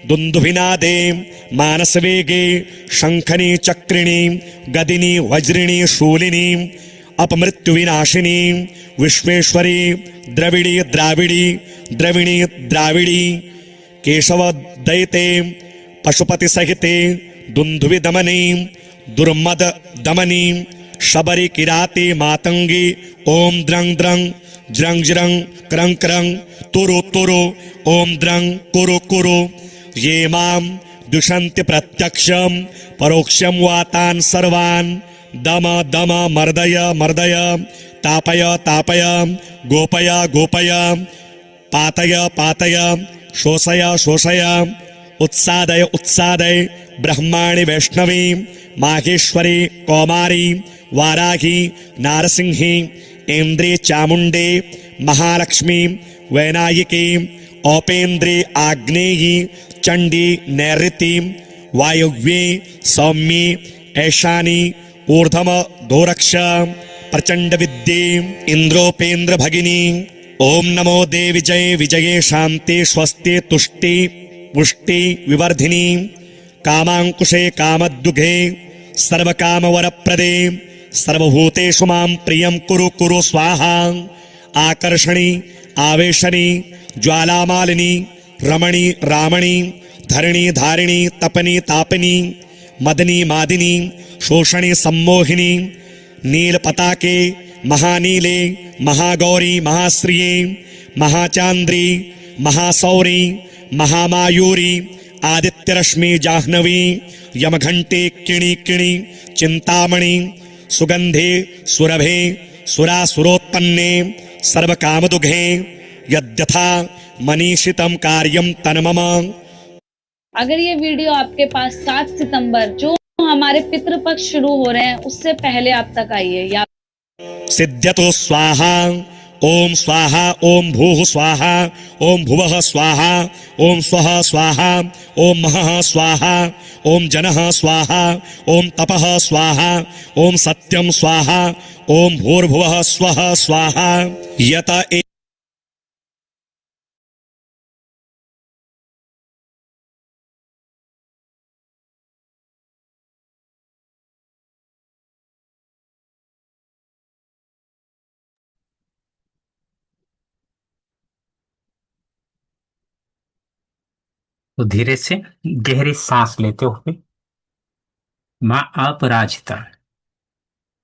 दुन्दुभिनादे मानसवेगे शंखनी चक्रिणी गदिनी वज्रिणी शूलिनी अपमृत्युविनाशिनी विश्वेश्वरी द्रविड़ी द्राविड़ी द्रविणी द्राविड़ी केशव दयिते पशुपति सहिते दुन्दुभि दमनी दुर्मद दमनी शबरी किराती मातंगी ओम द्रंग द्रंग ज्रंग ज्रंग क्रंग क्रंग तुरु तुरु ओम द्रंग कुरु कुरु ये मां दुषन्ति प्रत्यक्षं परोक्षं वातान् सर्वान् दम दम मर्दय मर्दय तापय तापय गोपय गोपय पातय पातय शोषय शोषय उत्सादय उत्सादय ब्रह्माणि वैष्णवी माहेश्वरी कौमारी वाराही नारसिंही इंद्री चामुंडे महालक्ष्मी वैनायिकी औपेन्द्री आग्नेयी चंडी नैऋति वायुव्ये सौम्ये ऐशानी ऊर्ध्वम दोरक्ष प्रचंड विद्ये इंद्रोपेन्द्र भगिनी ओम नमो देवी जय विजये शांति स्वस्ति तुष्टि पुष्टि विवर्धिनी कामांकुशे कामद्दुघे सर्वकामवरप्रदे सर्वभूतेषु मां प्रियं कुरु कुरु स्वाहा आकर्षणी आवेशनी ज्वालामालिनी रमणी रामणी धरणी धारिणी तपनी तापिनी मदनी मादिनी शोषणी सम्मोहिनी नीलपताके महानीले महागौरी महाश्रिये महाचांद्री महासौरी महामायूरी आदित्यरश्मि जाह्नवी यमघंटे किणी किणी चिंतामणि सुगंधे सुरभे सुरासुरोत्पन्ने सर्वकामदुघे यद्यथा मनीषितं कार्यं तन्मम।
अगर ये वीडियो आपके पास 7 सितंबर जो हमारे पितृपक्ष शुरू हो रहे हैं उससे पहले आप तक आई है या
सिद्ध्यतु स्वाहा ओम स्वाहा ओम भूः स्वाहा ओम भुवः स्वाहा ओम स्वः स्वाहा ओम महः स्वाहा ओम जनः स्वाहा ओम तपः स्वाहा ओम सत्यं स्वाहा ओम भूर्भुवः स्वः स्वाहा यत
तो धीरे से गहरी सांस लेते हुए मां अपराजिता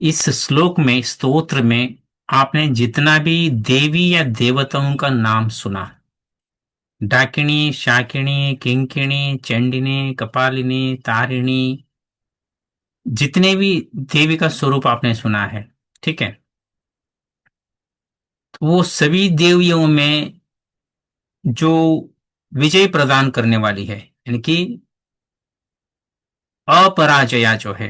इस श्लोक में स्तोत्र में आपने जितना भी देवी या देवताओं का नाम सुना, डाकिनी शाकिनी किंकिणी चंडिनी कपालिनी तारिणी, जितने भी देवी का स्वरूप आपने सुना है, ठीक है, तो वो सभी देवियों में जो विजय प्रदान करने वाली है, यानी कि अपराजया जो है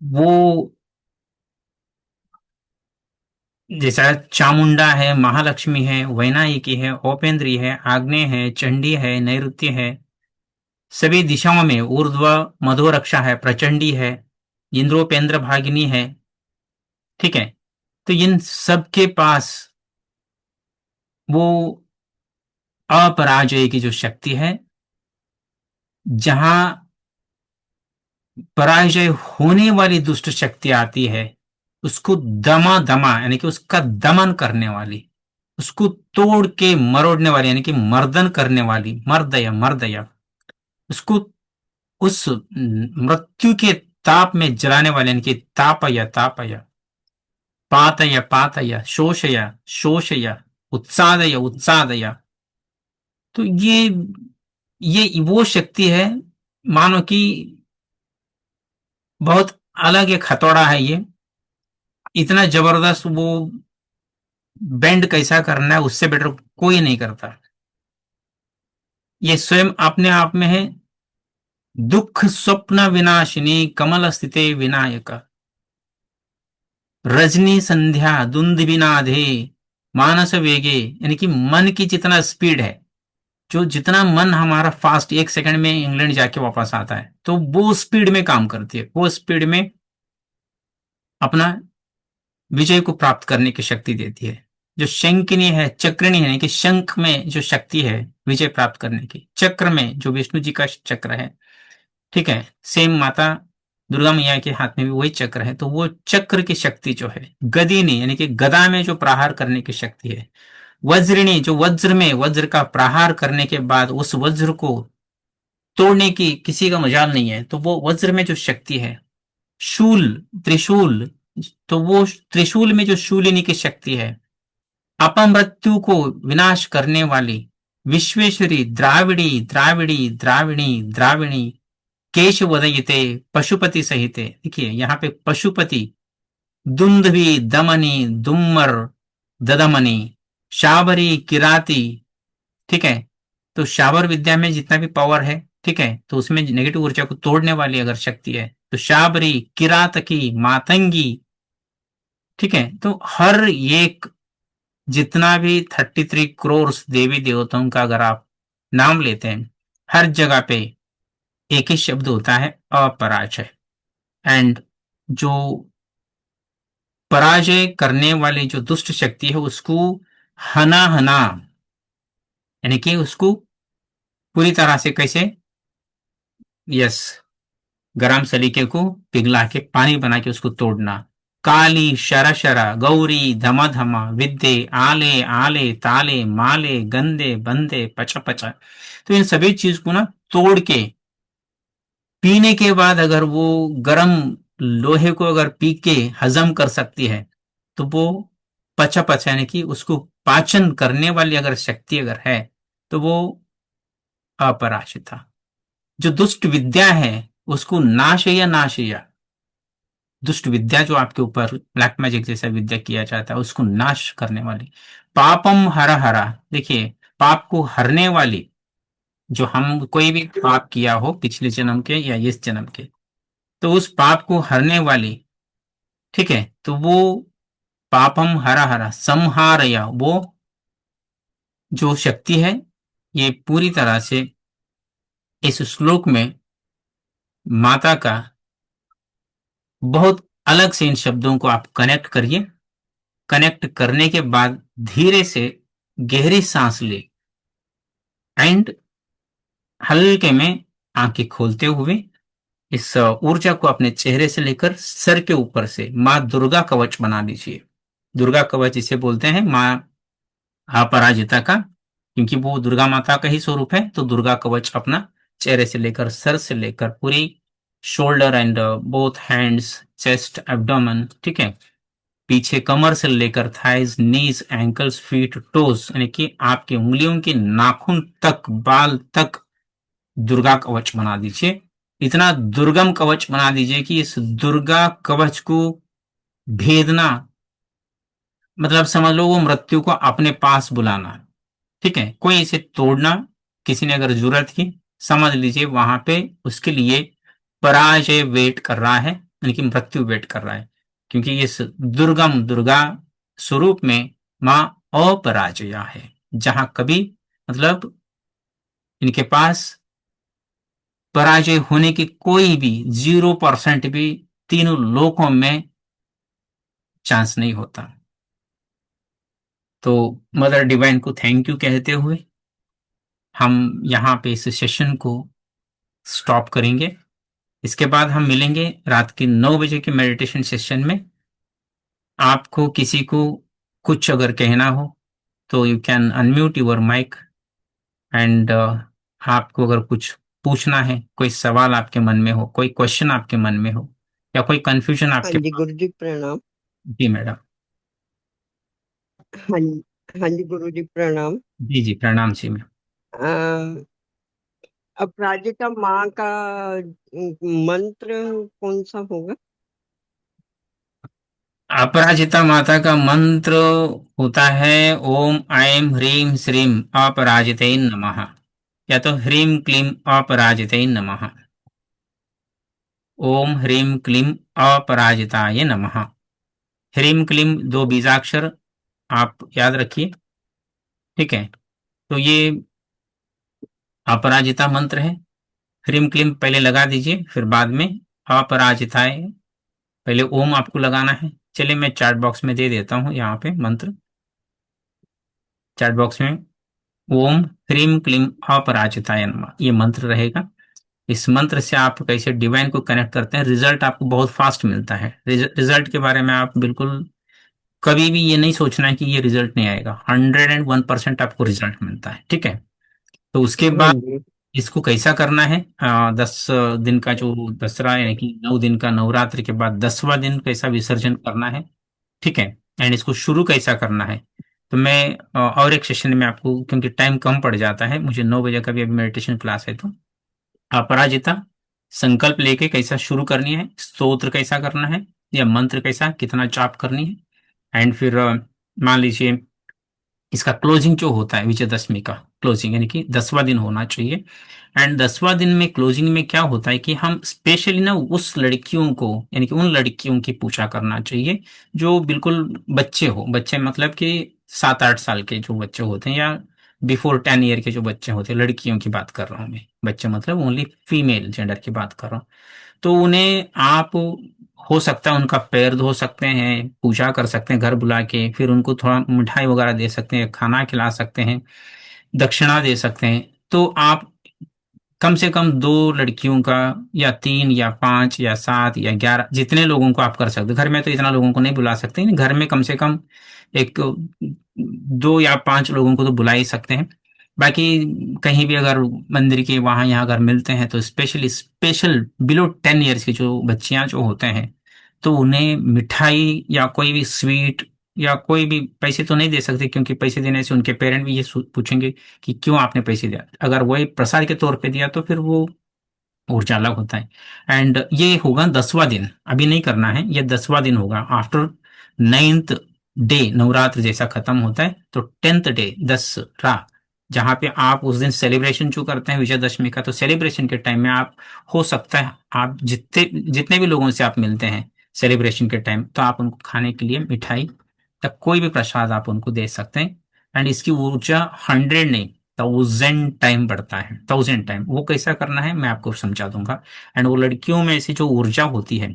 वो जैसा चामुंडा है, महालक्ष्मी है, वैनायकी है, औपेंद्री है, आग्नेय है, चंडी है, नैऋत्य है, सभी दिशाओं में ऊर्ध्व मधुरक्षा है, प्रचंडी है, इंद्रोपेंद्र भागिनी है। ठीक है, तो इन सब के पास वो अपराजय की जो शक्ति है, जहां पराजय होने वाली दुष्ट शक्ति आती है, उसको दमा दमा यानी कि उसका दमन करने वाली, उसको तोड़ के मरोड़ने वाली यानी कि मर्दन करने वाली, मर्दया मर्दया, उसको उस मृत्यु के ताप में जलाने वाले यानी कि तापया तापया, पातय पातय, शोषय शोषय, उत्सादय उत्सादय। तो ये वो शक्ति है, मानो कि बहुत अलग एक हथौड़ा है ये, इतना जबरदस्त वो बेंड कैसा करना है उससे बेटर कोई नहीं करता। ये स्वयं अपने आप में है दुख स्वप्न विनाशिनी कमल स्थिते विनायक, रजनी संध्या दुंदुभिनादे मानस वेगे, यानी कि मन की जितना स्पीड है, जो जितना मन हमारा फास्ट 1 सेकंड में इंग्लैंड जाके वापस आता है, तो वो स्पीड में काम करती है, वो स्पीड में अपना विजय को प्राप्त करने की शक्ति देती है। जो शंकिनी है, चक्रिणी है, यानी कि शंख में जो शक्ति है विजय प्राप्त करने की, चक्र में जो विष्णु जी का चक्र है, ठीक है, सेम माता दुर्गा मैया के हाथ में भी वही चक्र है, तो वो चक्र की शक्ति जो है, गदिनी यानी कि गदा में जो प्रहार करने की शक्ति है, वज्रिणी जो वज्र में वज्र का प्रहार करने के बाद उस वज्र को तोड़ने की किसी का मजाल नहीं है, तो वो वज्र में जो शक्ति है, शूल त्रिशूल, तो वो त्रिशूल में जो शूलिनी की शक्ति है, अपमृत्यु को विनाश करने वाली विश्वेश्वरी द्राविड़ी द्राविड़ी द्राविणी द्राविणी, केश वदयिते पशुपति सहिते। देखिए यहाँ पे पशुपति, दुंदुभि दमनी दुम्मर ददमनी, शाबरी किराती, ठीक है, तो शाबर विद्या में जितना भी पावर है, ठीक है, तो उसमें नेगेटिव ऊर्जा को तोड़ने वाली अगर शक्ति है तो शाबरी किरातकी मातंगी, ठीक है, तो हर एक जितना भी 33 करोड़ देवी देवताओं का अगर आप नाम लेते हैं, हर जगह पे एक ही शब्द होता है अपराजय। एंड जो पराजय करने वाली जो दुष्ट शक्ति है उसको हना हना यानी कि उसको पूरी तरह से कैसे, यस, गरम सलीके को पिघला के पानी बना के उसको तोड़ना। काली शरा शरा गौरी धमा धमा विद्ये आले आले ताले माले गंदे बंदे पचा पचा, तो इन सभी चीज को ना तोड़ के पीने के बाद अगर वो गरम लोहे को अगर पी के हजम कर सकती है, तो वो पचा पचा यानी कि उसको पाचन करने वाली अगर शक्ति अगर है, तो वो अपराजिता। जो दुष्ट विद्या है उसको नाशया नाशया, दुष्ट विद्या जो आपके ऊपर ब्लैक मैजिक जैसा विद्या किया जाता है उसको नाश करने वाली। पापम हरा हरा, देखिए पाप को हरने वाली, जो हम कोई भी पाप किया हो पिछले जन्म के या इस जन्म के, तो उस पाप को हरने वाली, ठीक है, तो वो पापम हरा हरा संहारया, वो जो शक्ति है ये पूरी तरह से इस श्लोक में माता का बहुत अलग से इन शब्दों को आप कनेक्ट करिए। कनेक्ट करने के बाद धीरे से गहरी सांस ले एंड हल्के में आंखें खोलते हुए इस ऊर्जा को अपने चेहरे से लेकर सर के ऊपर से माँ दुर्गा कवच बना लीजिए। दुर्गा कवच इसे बोलते हैं, माँ अपराजिता का, क्योंकि वो दुर्गा माता का ही स्वरूप है। तो दुर्गा कवच अपना चेहरे से लेकर सर से लेकर पूरी shoulder and both hands, chest, abdomen, ठीक है, पीछे कमर से लेकर थाइज, नीज, एंकल्स, फीट, टोज, यानी कि आपकी उंगलियों के नाखून तक, बाल तक दुर्गा कवच बना दीजिए। इतना दुर्गम कवच बना दीजिए कि इस दुर्गा कवच को भेदना मतलब समझ लो वो मृत्यु को अपने पास बुलाना, ठीक है। कोई इसे तोड़ना किसी ने अगर जरूरत की, समझ लीजिए वहां पे उसके लिए पराजय वेट कर रहा है, यानी कि मृत्यु वेट कर रहा है, क्योंकि इस दुर्गम दुर्गा स्वरूप में माँ अपराजया है, जहां कभी मतलब इनके पास पराजय होने की कोई भी 0% भी तीनों लोकों में चांस नहीं होता। तो मदर डिवाइन को थैंक यू कहते हुए हम यहाँ पे इस सेशन को स्टॉप करेंगे। इसके बाद हम मिलेंगे रात के 9 बजे के मेडिटेशन सेशन में। आपको किसी को कुछ अगर कहना हो तो you can unmute your mic and आपको अगर कुछ पूछना है, कोई सवाल आपके मन में हो, कोई क्वेश्चन आपके मन में हो या कोई कंफ्यूजन
हाँ
आपके
जी गुरु जी प्रणाम।
जी मैडम।
हाँ हाँ जी गुरु जी प्रणाम।
जी जी प्रणाम जी मैम।
अ, अपराजिता माँ का मंत्र कौन सा होगा?
अपराजिता माता का मंत्र होता है ओम ऐं ह्रीं श्रीं अपराजिते नमः, या तो ह्रीं क्लीं अपराजिते नमः। ओम ह्रीं क्लीं अपराजिताय नमः। ह्रीं क्लीं दो बीजाक्षर आप याद रखिए, ठीक है। तो ये अपराजिता मंत्र है। ह्रीं क्लीं पहले लगा दीजिए, फिर बाद में अपराजिताय, पहले ओम आपको लगाना है। चलिए मैं चैट बॉक्स में दे देता हूँ यहाँ पे मंत्र। चैट बॉक्स में ओम ह्रीं क्लीं अपराजिताय नमः ये मंत्र रहेगा। इस मंत्र से आप कैसे डिवाइन को कनेक्ट करते हैं, रिजल्ट आपको बहुत फास्ट मिलता है। रिजल्ट के बारे में आप बिल्कुल कभी भी ये नहीं सोचना है कि ये रिजल्ट नहीं आएगा। 101% आपको रिजल्ट मिलता है, ठीक है। तो उसके
हाँ
बाद
जी।
इसको कैसा करना है, 10 दिन का जो दसरा यानी कि 9 दिन का नवरात्रि के बाद 10वां दिन कैसा विसर्जन करना है, ठीक है। एंड इसको शुरू कैसा करना है, तो मैं और एक सेशन में आपको, क्योंकि टाइम कम पड़ जाता है मुझे, 9 बजे का भी अभी मेडिटेशन क्लास है, तो अपराजिता संकल्प लेके कैसा शुरू करनी है, स्तोत्र कैसा करना है, या मंत्र कैसा कितना जाप करनी है। एंड फिर मान लीजिए इसका क्लोजिंग जो होता है विजयदशमी का क्लोजिंग, यानी कि 10वां दिन होना चाहिए। एंड 10वां दिन में क्लोजिंग में क्या होता है कि हम स्पेशली ना उस लड़कियों को, यानी कि उन लड़कियों की पूजा करना चाहिए जो बिल्कुल बच्चे हो, बच्चे मतलब कि 7-8 साल के जो बच्चे होते हैं, या बिफोर 10 ईयर के जो बच्चे होते हैं, लड़कियों की बात कर रहा हूँ मैं, बच्चे मतलब ओनली फीमेल जेंडर की बात कर रहा हूँ। तो उन्हें आप हो सकता है उनका पैर धो सकते हैं, पूजा कर सकते हैं घर बुला के, फिर उनको थोड़ा मिठाई वगैरह दे सकते हैं, खाना खिला सकते हैं, दक्षिणा दे सकते हैं। तो आप कम से कम 2 लड़कियों का, या 3 या 5 या 7 या 11, जितने लोगों को आप कर सकते हो। घर में तो इतना लोगों को नहीं बुला सकते, घर में कम से कम एक 2 या 5 लोगों को तो बुला ही सकते हैं। बाकी कहीं भी अगर मंदिर के वहां यहाँ अगर मिलते हैं तो स्पेशली स्पेशल बिलो 10 ईयर्स की जो बच्चियां जो होते हैं, तो उन्हें मिठाई या कोई भी स्वीट, या कोई भी, पैसे तो नहीं दे सकते क्योंकि पैसे देने से उनके पेरेंट भी ये पूछेंगे कि क्यों आपने पैसे दिया। अगर वही प्रसाद के तौर पे दिया तो फिर वो ऊर्जा अलग होता है। एंड ये होगा 10वां दिन, अभी नहीं करना है, ये 10वां दिन होगा आफ्टर 9th डे, नवरात्र जैसा खत्म होता है तो 10th डे दसरा, जहाँ पे आप उस दिन सेलिब्रेशन जो करते हैं विजयदशमी का, तो सेलिब्रेशन के टाइम में आप, हो सकता है आप जितने जितने भी लोगों से आप मिलते हैं सेलिब्रेशन के टाइम, तो आप उनको खाने के लिए मिठाई या कोई भी प्रसाद आप उनको दे सकते हैं। एंड इसकी ऊर्जा 100 नहीं, 1000 टाइम बढ़ता है, 1000 टाइम। वो कैसा करना है मैं आपको समझा दूंगा। एंड वो लड़कियों में ऐसी जो ऊर्जा होती है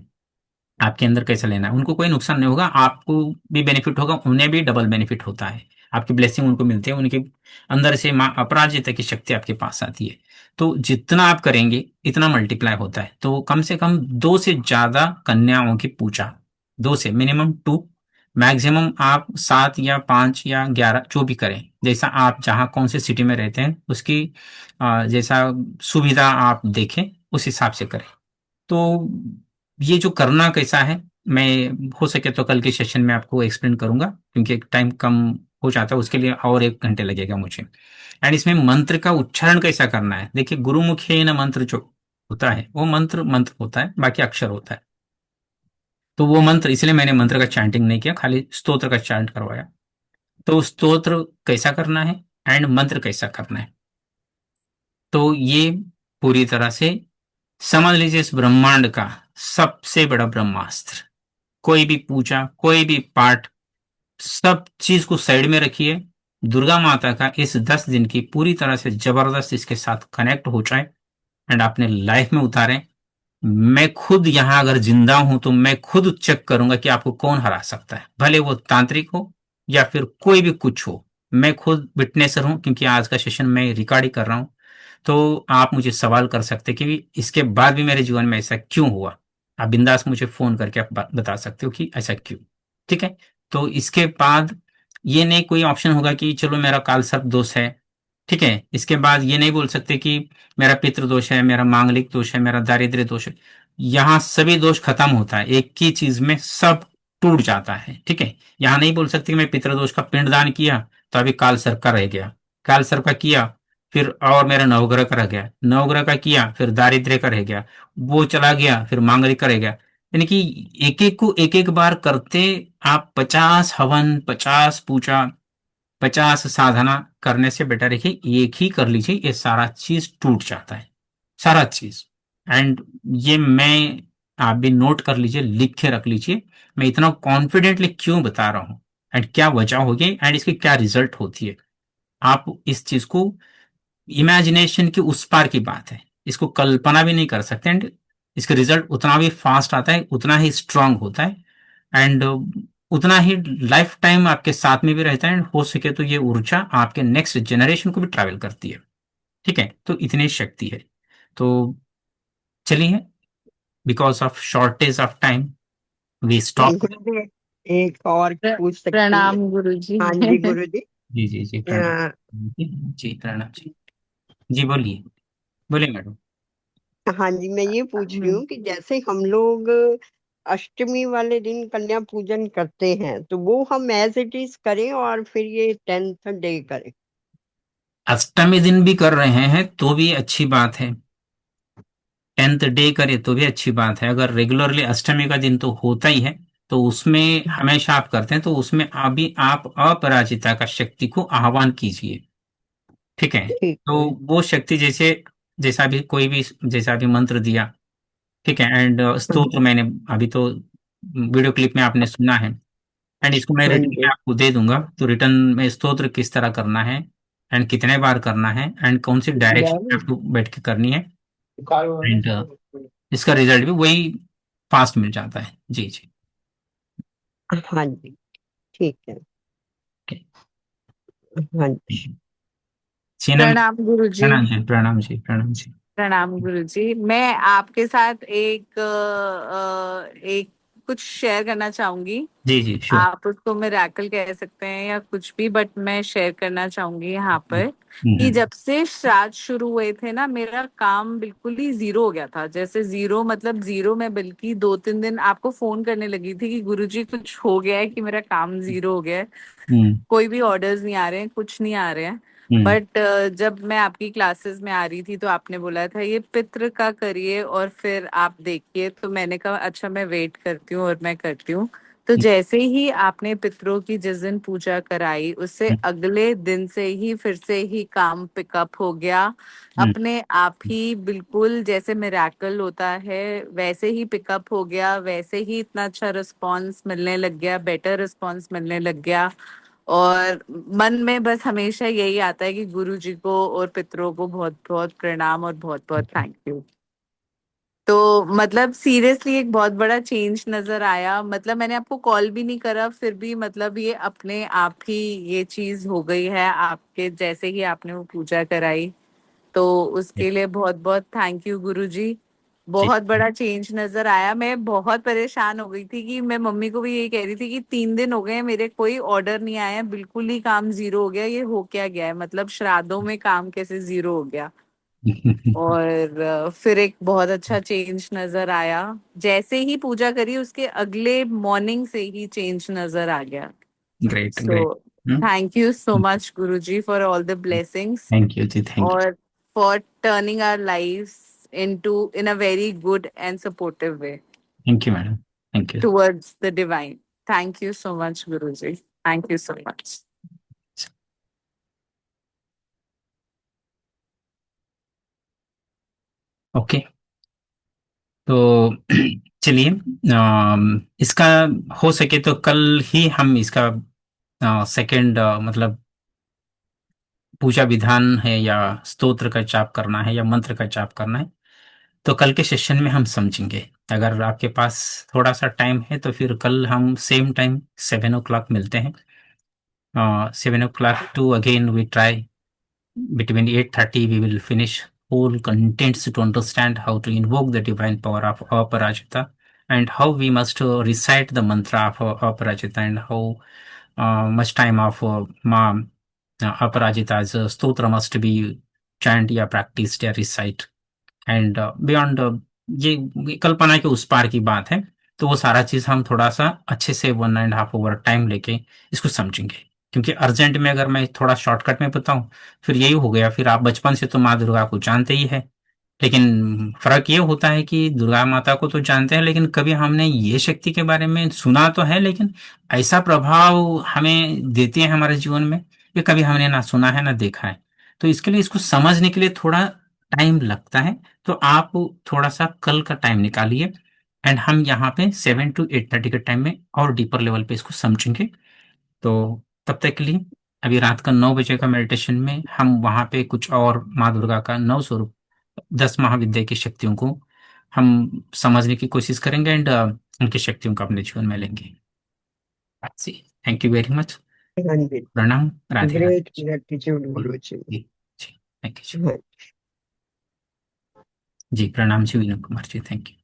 आपके अंदर कैसे लेना है, उनको कोई नुकसान नहीं होगा, आपको भी बेनिफिट होगा, उन्हें भी डबल बेनिफिट होता है। आपकी ब्लेसिंग उनको मिलती है, उनके अंदर से माँ अपराजिता की शक्ति आपके पास आती है। तो जितना आप करेंगे इतना मल्टीप्लाई होता है। तो कम से कम 2 से ज्यादा कन्याओं की पूजा, 2 से मिनिमम 2, मैक्सिमम आप 7 या 5 या 11 जो भी करें, जैसा आप जहाँ कौन से सिटी में रहते हैं उसकी जैसा सुविधा आप देखें उस हिसाब से करें। तो ये जो करना कैसा है, मैं हो सके तो कल के सेशन में आपको एक्सप्लेन करूंगा, क्योंकि टाइम कम हो जाता है, उसके लिए और 1 घंटे लगेगा मुझे। एंड इसमें मंत्र का उच्चारण कैसा करना है, देखिए गुरुमुखी न मंत्र जो होता है वो मंत्र मंत्र होता है, बाकी अक्षर होता है। तो वो मंत्र, इसलिए मैंने मंत्र का चैंटिंग नहीं किया, खाली स्तोत्र का चैंट करवाया। तो स्तोत्र कैसा करना है एंड मंत्र कैसा करना है, तो ये पूरी तरह से समझ लीजिए इस ब्रह्मांड का सबसे बड़ा ब्रह्मास्त्र। कोई भी पूजा, कोई भी पाठ सब चीज को साइड में रखिए। दुर्गा माता का इस 10 दिन की पूरी तरह से जबरदस्त इसके साथ कनेक्ट हो जाए एंड अपने लाइफ में उतारें। मैं खुद यहाँ अगर जिंदा हूं तो मैं खुद चेक करूंगा कि आपको कौन हरा सकता है, भले वो तांत्रिक हो या फिर कोई भी कुछ हो। मैं खुद विटनेसर हूं क्योंकि आज का सेशन मैं रिकॉर्ड ही कर रहा हूं। तो आप मुझे सवाल कर सकते हैं कि इसके बाद भी मेरे जीवन में ऐसा क्यों हुआ। आप बिंदास मुझे फोन करके आप बता सकते हो कि ऐसा क्यों। ठीक है। तो इसके बाद ये नहीं कोई ऑप्शन होगा कि चलो मेरा काल सर्प दोष है। ठीक है। इसके बाद ये नहीं बोल सकते कि मेरा पितृ दोष है, मेरा मांगलिक दोष है, मेरा दारिद्र्य दोष है। यहाँ सभी दोष खत्म होता है, एक ही चीज में सब टूट जाता है। ठीक है। यहाँ नहीं बोल सकते कि मैं पितृदोष का पिंडदान किया तो अभी काल सर्प का रह गया, काल सर्प का किया फिर और मेरा नवग्रह का रह गया, नवग्रह का किया फिर दारिद्र्य का रह गया, वो चला गया फिर मांगलिक का रह गया। यानी कि एक एक को एक एक बार करते आप 50 हवन, 50 पूजा, 50 साधना करने से बेटर है कि एक ही कर लीजिए, ये सारा चीज टूट जाता है, सारा चीज। एंड ये मैं आप भी नोट कर लीजिए, लिख के रख लीजिए। मैं इतना कॉन्फिडेंटली क्यों बता रहा हूँ एंड क्या वजह होगी एंड इसकी क्या रिजल्ट होती है। आप इस चीज को इमेजिनेशन की उस पार की बात है, इसको कल्पना भी नहीं कर सकते एंड इसका रिजल्ट उतना भी फास्ट आता है, उतना ही स्ट्रांग होता है एंड उतना ही लाइफ टाइम आपके साथ में भी रहता है एंड हो सके तो ये ऊर्जा आपके नेक्स्ट जनरेशन को भी ट्रैवल करती है। ठीक है। तो इतनी शक्ति है। तो चलिए, because of shortage of time we stop.
गुरुदेव, एक और पूछ सकती है?
प्रणाम गुरुजी।
हाँ जी गुरुजी।
जी जी जी, प्रणाम।
अ,
जी प्रणाम जी। जी बोलिए, बोलिए मैडम।
हाँ जी, मैं ये पूछ रही हूँ कि जैसे हम लोग अष्टमी वाले दिन कन्या पूजन करते हैं, तो वो हम एज इट इज करें और फिर ये 10th डे करें?
अष्टमी दिन भी कर रहे हैं तो भी अच्छी बात है, 10th डे करे तो भी अच्छी बात है। अगर रेगुलरली अष्टमी का दिन तो होता ही है तो उसमें हमेशा आप करते हैं तो उसमें अभी आप अपराजिता का शक्ति को आह्वान कीजिए। ठीक है।
ठीक।
तो वो शक्ति जैसे जैसा भी कोई भी जैसा भी मंत्र दिया, ठीक है, एंड स्तोत्र मैंने अभी तो वीडियो क्लिप में आपने सुना है एंड इसको मैं
हाँ
रिटर्न में
जी।
आपको दे दूंगा। तो रिटर्न में स्तोत्र किस तरह करना है एंड कितने बार करना है एंड कौन सी डायरेक्शन में आपको बैठ के करनी है एंड इसका रिजल्ट भी वही फास्ट मिल जाता है। जी जी।
हाँ जी, ठीक है।
Okay.
हाँ जी।
चीनम।
प्रणाम गुरुजी।
प्रणाम जी, प्रणाम जी, प्रणाम जी।
प्रणाम गुरुजी। मैं आपके साथ एक कुछ शेयर करना चाहूंगी।
जी जी श्योर।
आप उसको मिरेकल कह सकते हैं या कुछ भी, बट मैं शेयर करना चाहूंगी यहाँ पर कि
हम्म
जब से श्राद्ध शुरू हुए थे ना, मेरा काम बिल्कुल ही जीरो हो गया था। जैसे जीरो मतलब जीरो, मैं बल्कि 2-3 दिन आपको फोन करने लगी थी कि गुरुजी कुछ हो गया है, कि मेरा काम जीरो हो गया है,
हम्म
कोई भी ऑर्डर्स नहीं आ रहे हैं, कुछ नहीं आ रहे हैं।
हम्म
बट जब मैं आपकी क्लासेस में आ रही थी तो आपने बोला था ये पितृ का करिए और फिर आप देखिए, तो मैंने कहा अच्छा मैं वेट करती हूँ और मैं करती हूँ। तो जैसे ही आपने पितरों की जिस दिन पूजा कराई, उससे अगले दिन से ही फिर से ही काम पिकअप हो गया।
हम्म
अपने आप ही बिल्कुल जैसे मिरेकल होता है वैसे ही पिकअप हो गया, वैसे ही इतना अच्छा रिस्पॉन्स मिलने लग गया, बेटर रिस्पॉन्स मिलने लग गया। और मन में बस हमेशा यही आता है कि गुरु जी को और पितरों को बहुत बहुत प्रणाम और बहुत बहुत थैंक यू। तो मतलब सीरियसली एक बहुत बड़ा चेंज नजर आया। मतलब मैंने आपको कॉल भी नहीं करा, फिर भी मतलब ये अपने आप ही ये चीज हो गई है, आपके जैसे ही आपने वो पूजा कराई। तो उसके लिए बहुत बहुत थैंक यू गुरु जी।
जी।
बहुत बड़ा चेंज नजर आया। मैं बहुत परेशान हो गई थी कि मैं मम्मी को भी यही कह रही थी कि 3 दिन हो गए हैं मेरे कोई ऑर्डर नहीं आया, बिल्कुल ही काम जीरो हो गया, ये हो क्या गया है, मतलब श्राद्धों में काम कैसे जीरो हो गया। और फिर एक बहुत अच्छा चेंज नजर आया। जैसे ही पूजा करी उसके अगले मॉर्निंग से ही चेंज नजर आ गया।
Great
so
great.
Thank you so much guruji for all the blessings
thank you ji, thank
और for turning our lives into in a very good and supportive way
you madam, thank you.
towards the divine. Thank you so much, Guruji. Thank you so much.
Okay. तो चलिए, इसका हो सके तो कल ही हम इसका सेकंड मतलब पूजा विधान है या स्तोत्र का जाप करना है या मंत्र का जाप करना है, तो कल के सेशन में हम समझेंगे। अगर आपके पास थोड़ा सा टाइम है तो फिर कल हम सेम टाइम 7 o'clock मिलते हैं। 7 o'clock to again we try between 8:30 we will finish whole contents to understand how to invoke the divine power of Aparajita and how we must recite the mantra of Aparajita and how much time of Aparajita's stotra must be chanted या practiced या recite and beyond ये कल्पना के उस पार की बात है। तो वो सारा चीज हम थोड़ा सा अच्छे से 1.5 hour टाइम लेके इसको समझेंगे, क्योंकि अर्जेंट में अगर मैं थोड़ा शॉर्टकट में बताऊं फिर यही हो गया, फिर आप बचपन से तो माँ दुर्गा को जानते ही है, लेकिन फर्क ये होता है कि दुर्गा माता को तो जानते हैं लेकिन कभी हमने ये शक्ति के बारे में सुना तो है, लेकिन ऐसा प्रभाव हमें देती है हमारे जीवन में ये कभी हमने ना सुना है ना देखा है। तो इसके लिए इसको समझने के लिए थोड़ा टाइम लगता है। तो आप थोड़ा सा कल का टाइम निकालिए एंड हम यहाँ पे 7 to 8:30 के टाइम में और डीपर लेवल पे इसको समझेंगे। तो तब तक के लिए अभी रात का 9 बजे का मेडिटेशन में हम वहाँ पे कुछ और माँ दुर्गा का 9 स्वरूप 10 महाविद्या की शक्तियों को हम समझने की कोशिश करेंगे एंड उनकी शक्तियों को अपने जीवन में लेंगे। Thank you very much.
हाँ जी,
प्रणाम। Radhe
great
Radhe
gratitude Guru ji.
Ji. Thank you
हाँ।
जी। प्रणाम जी विनोद कुमार जी, थैंक यू।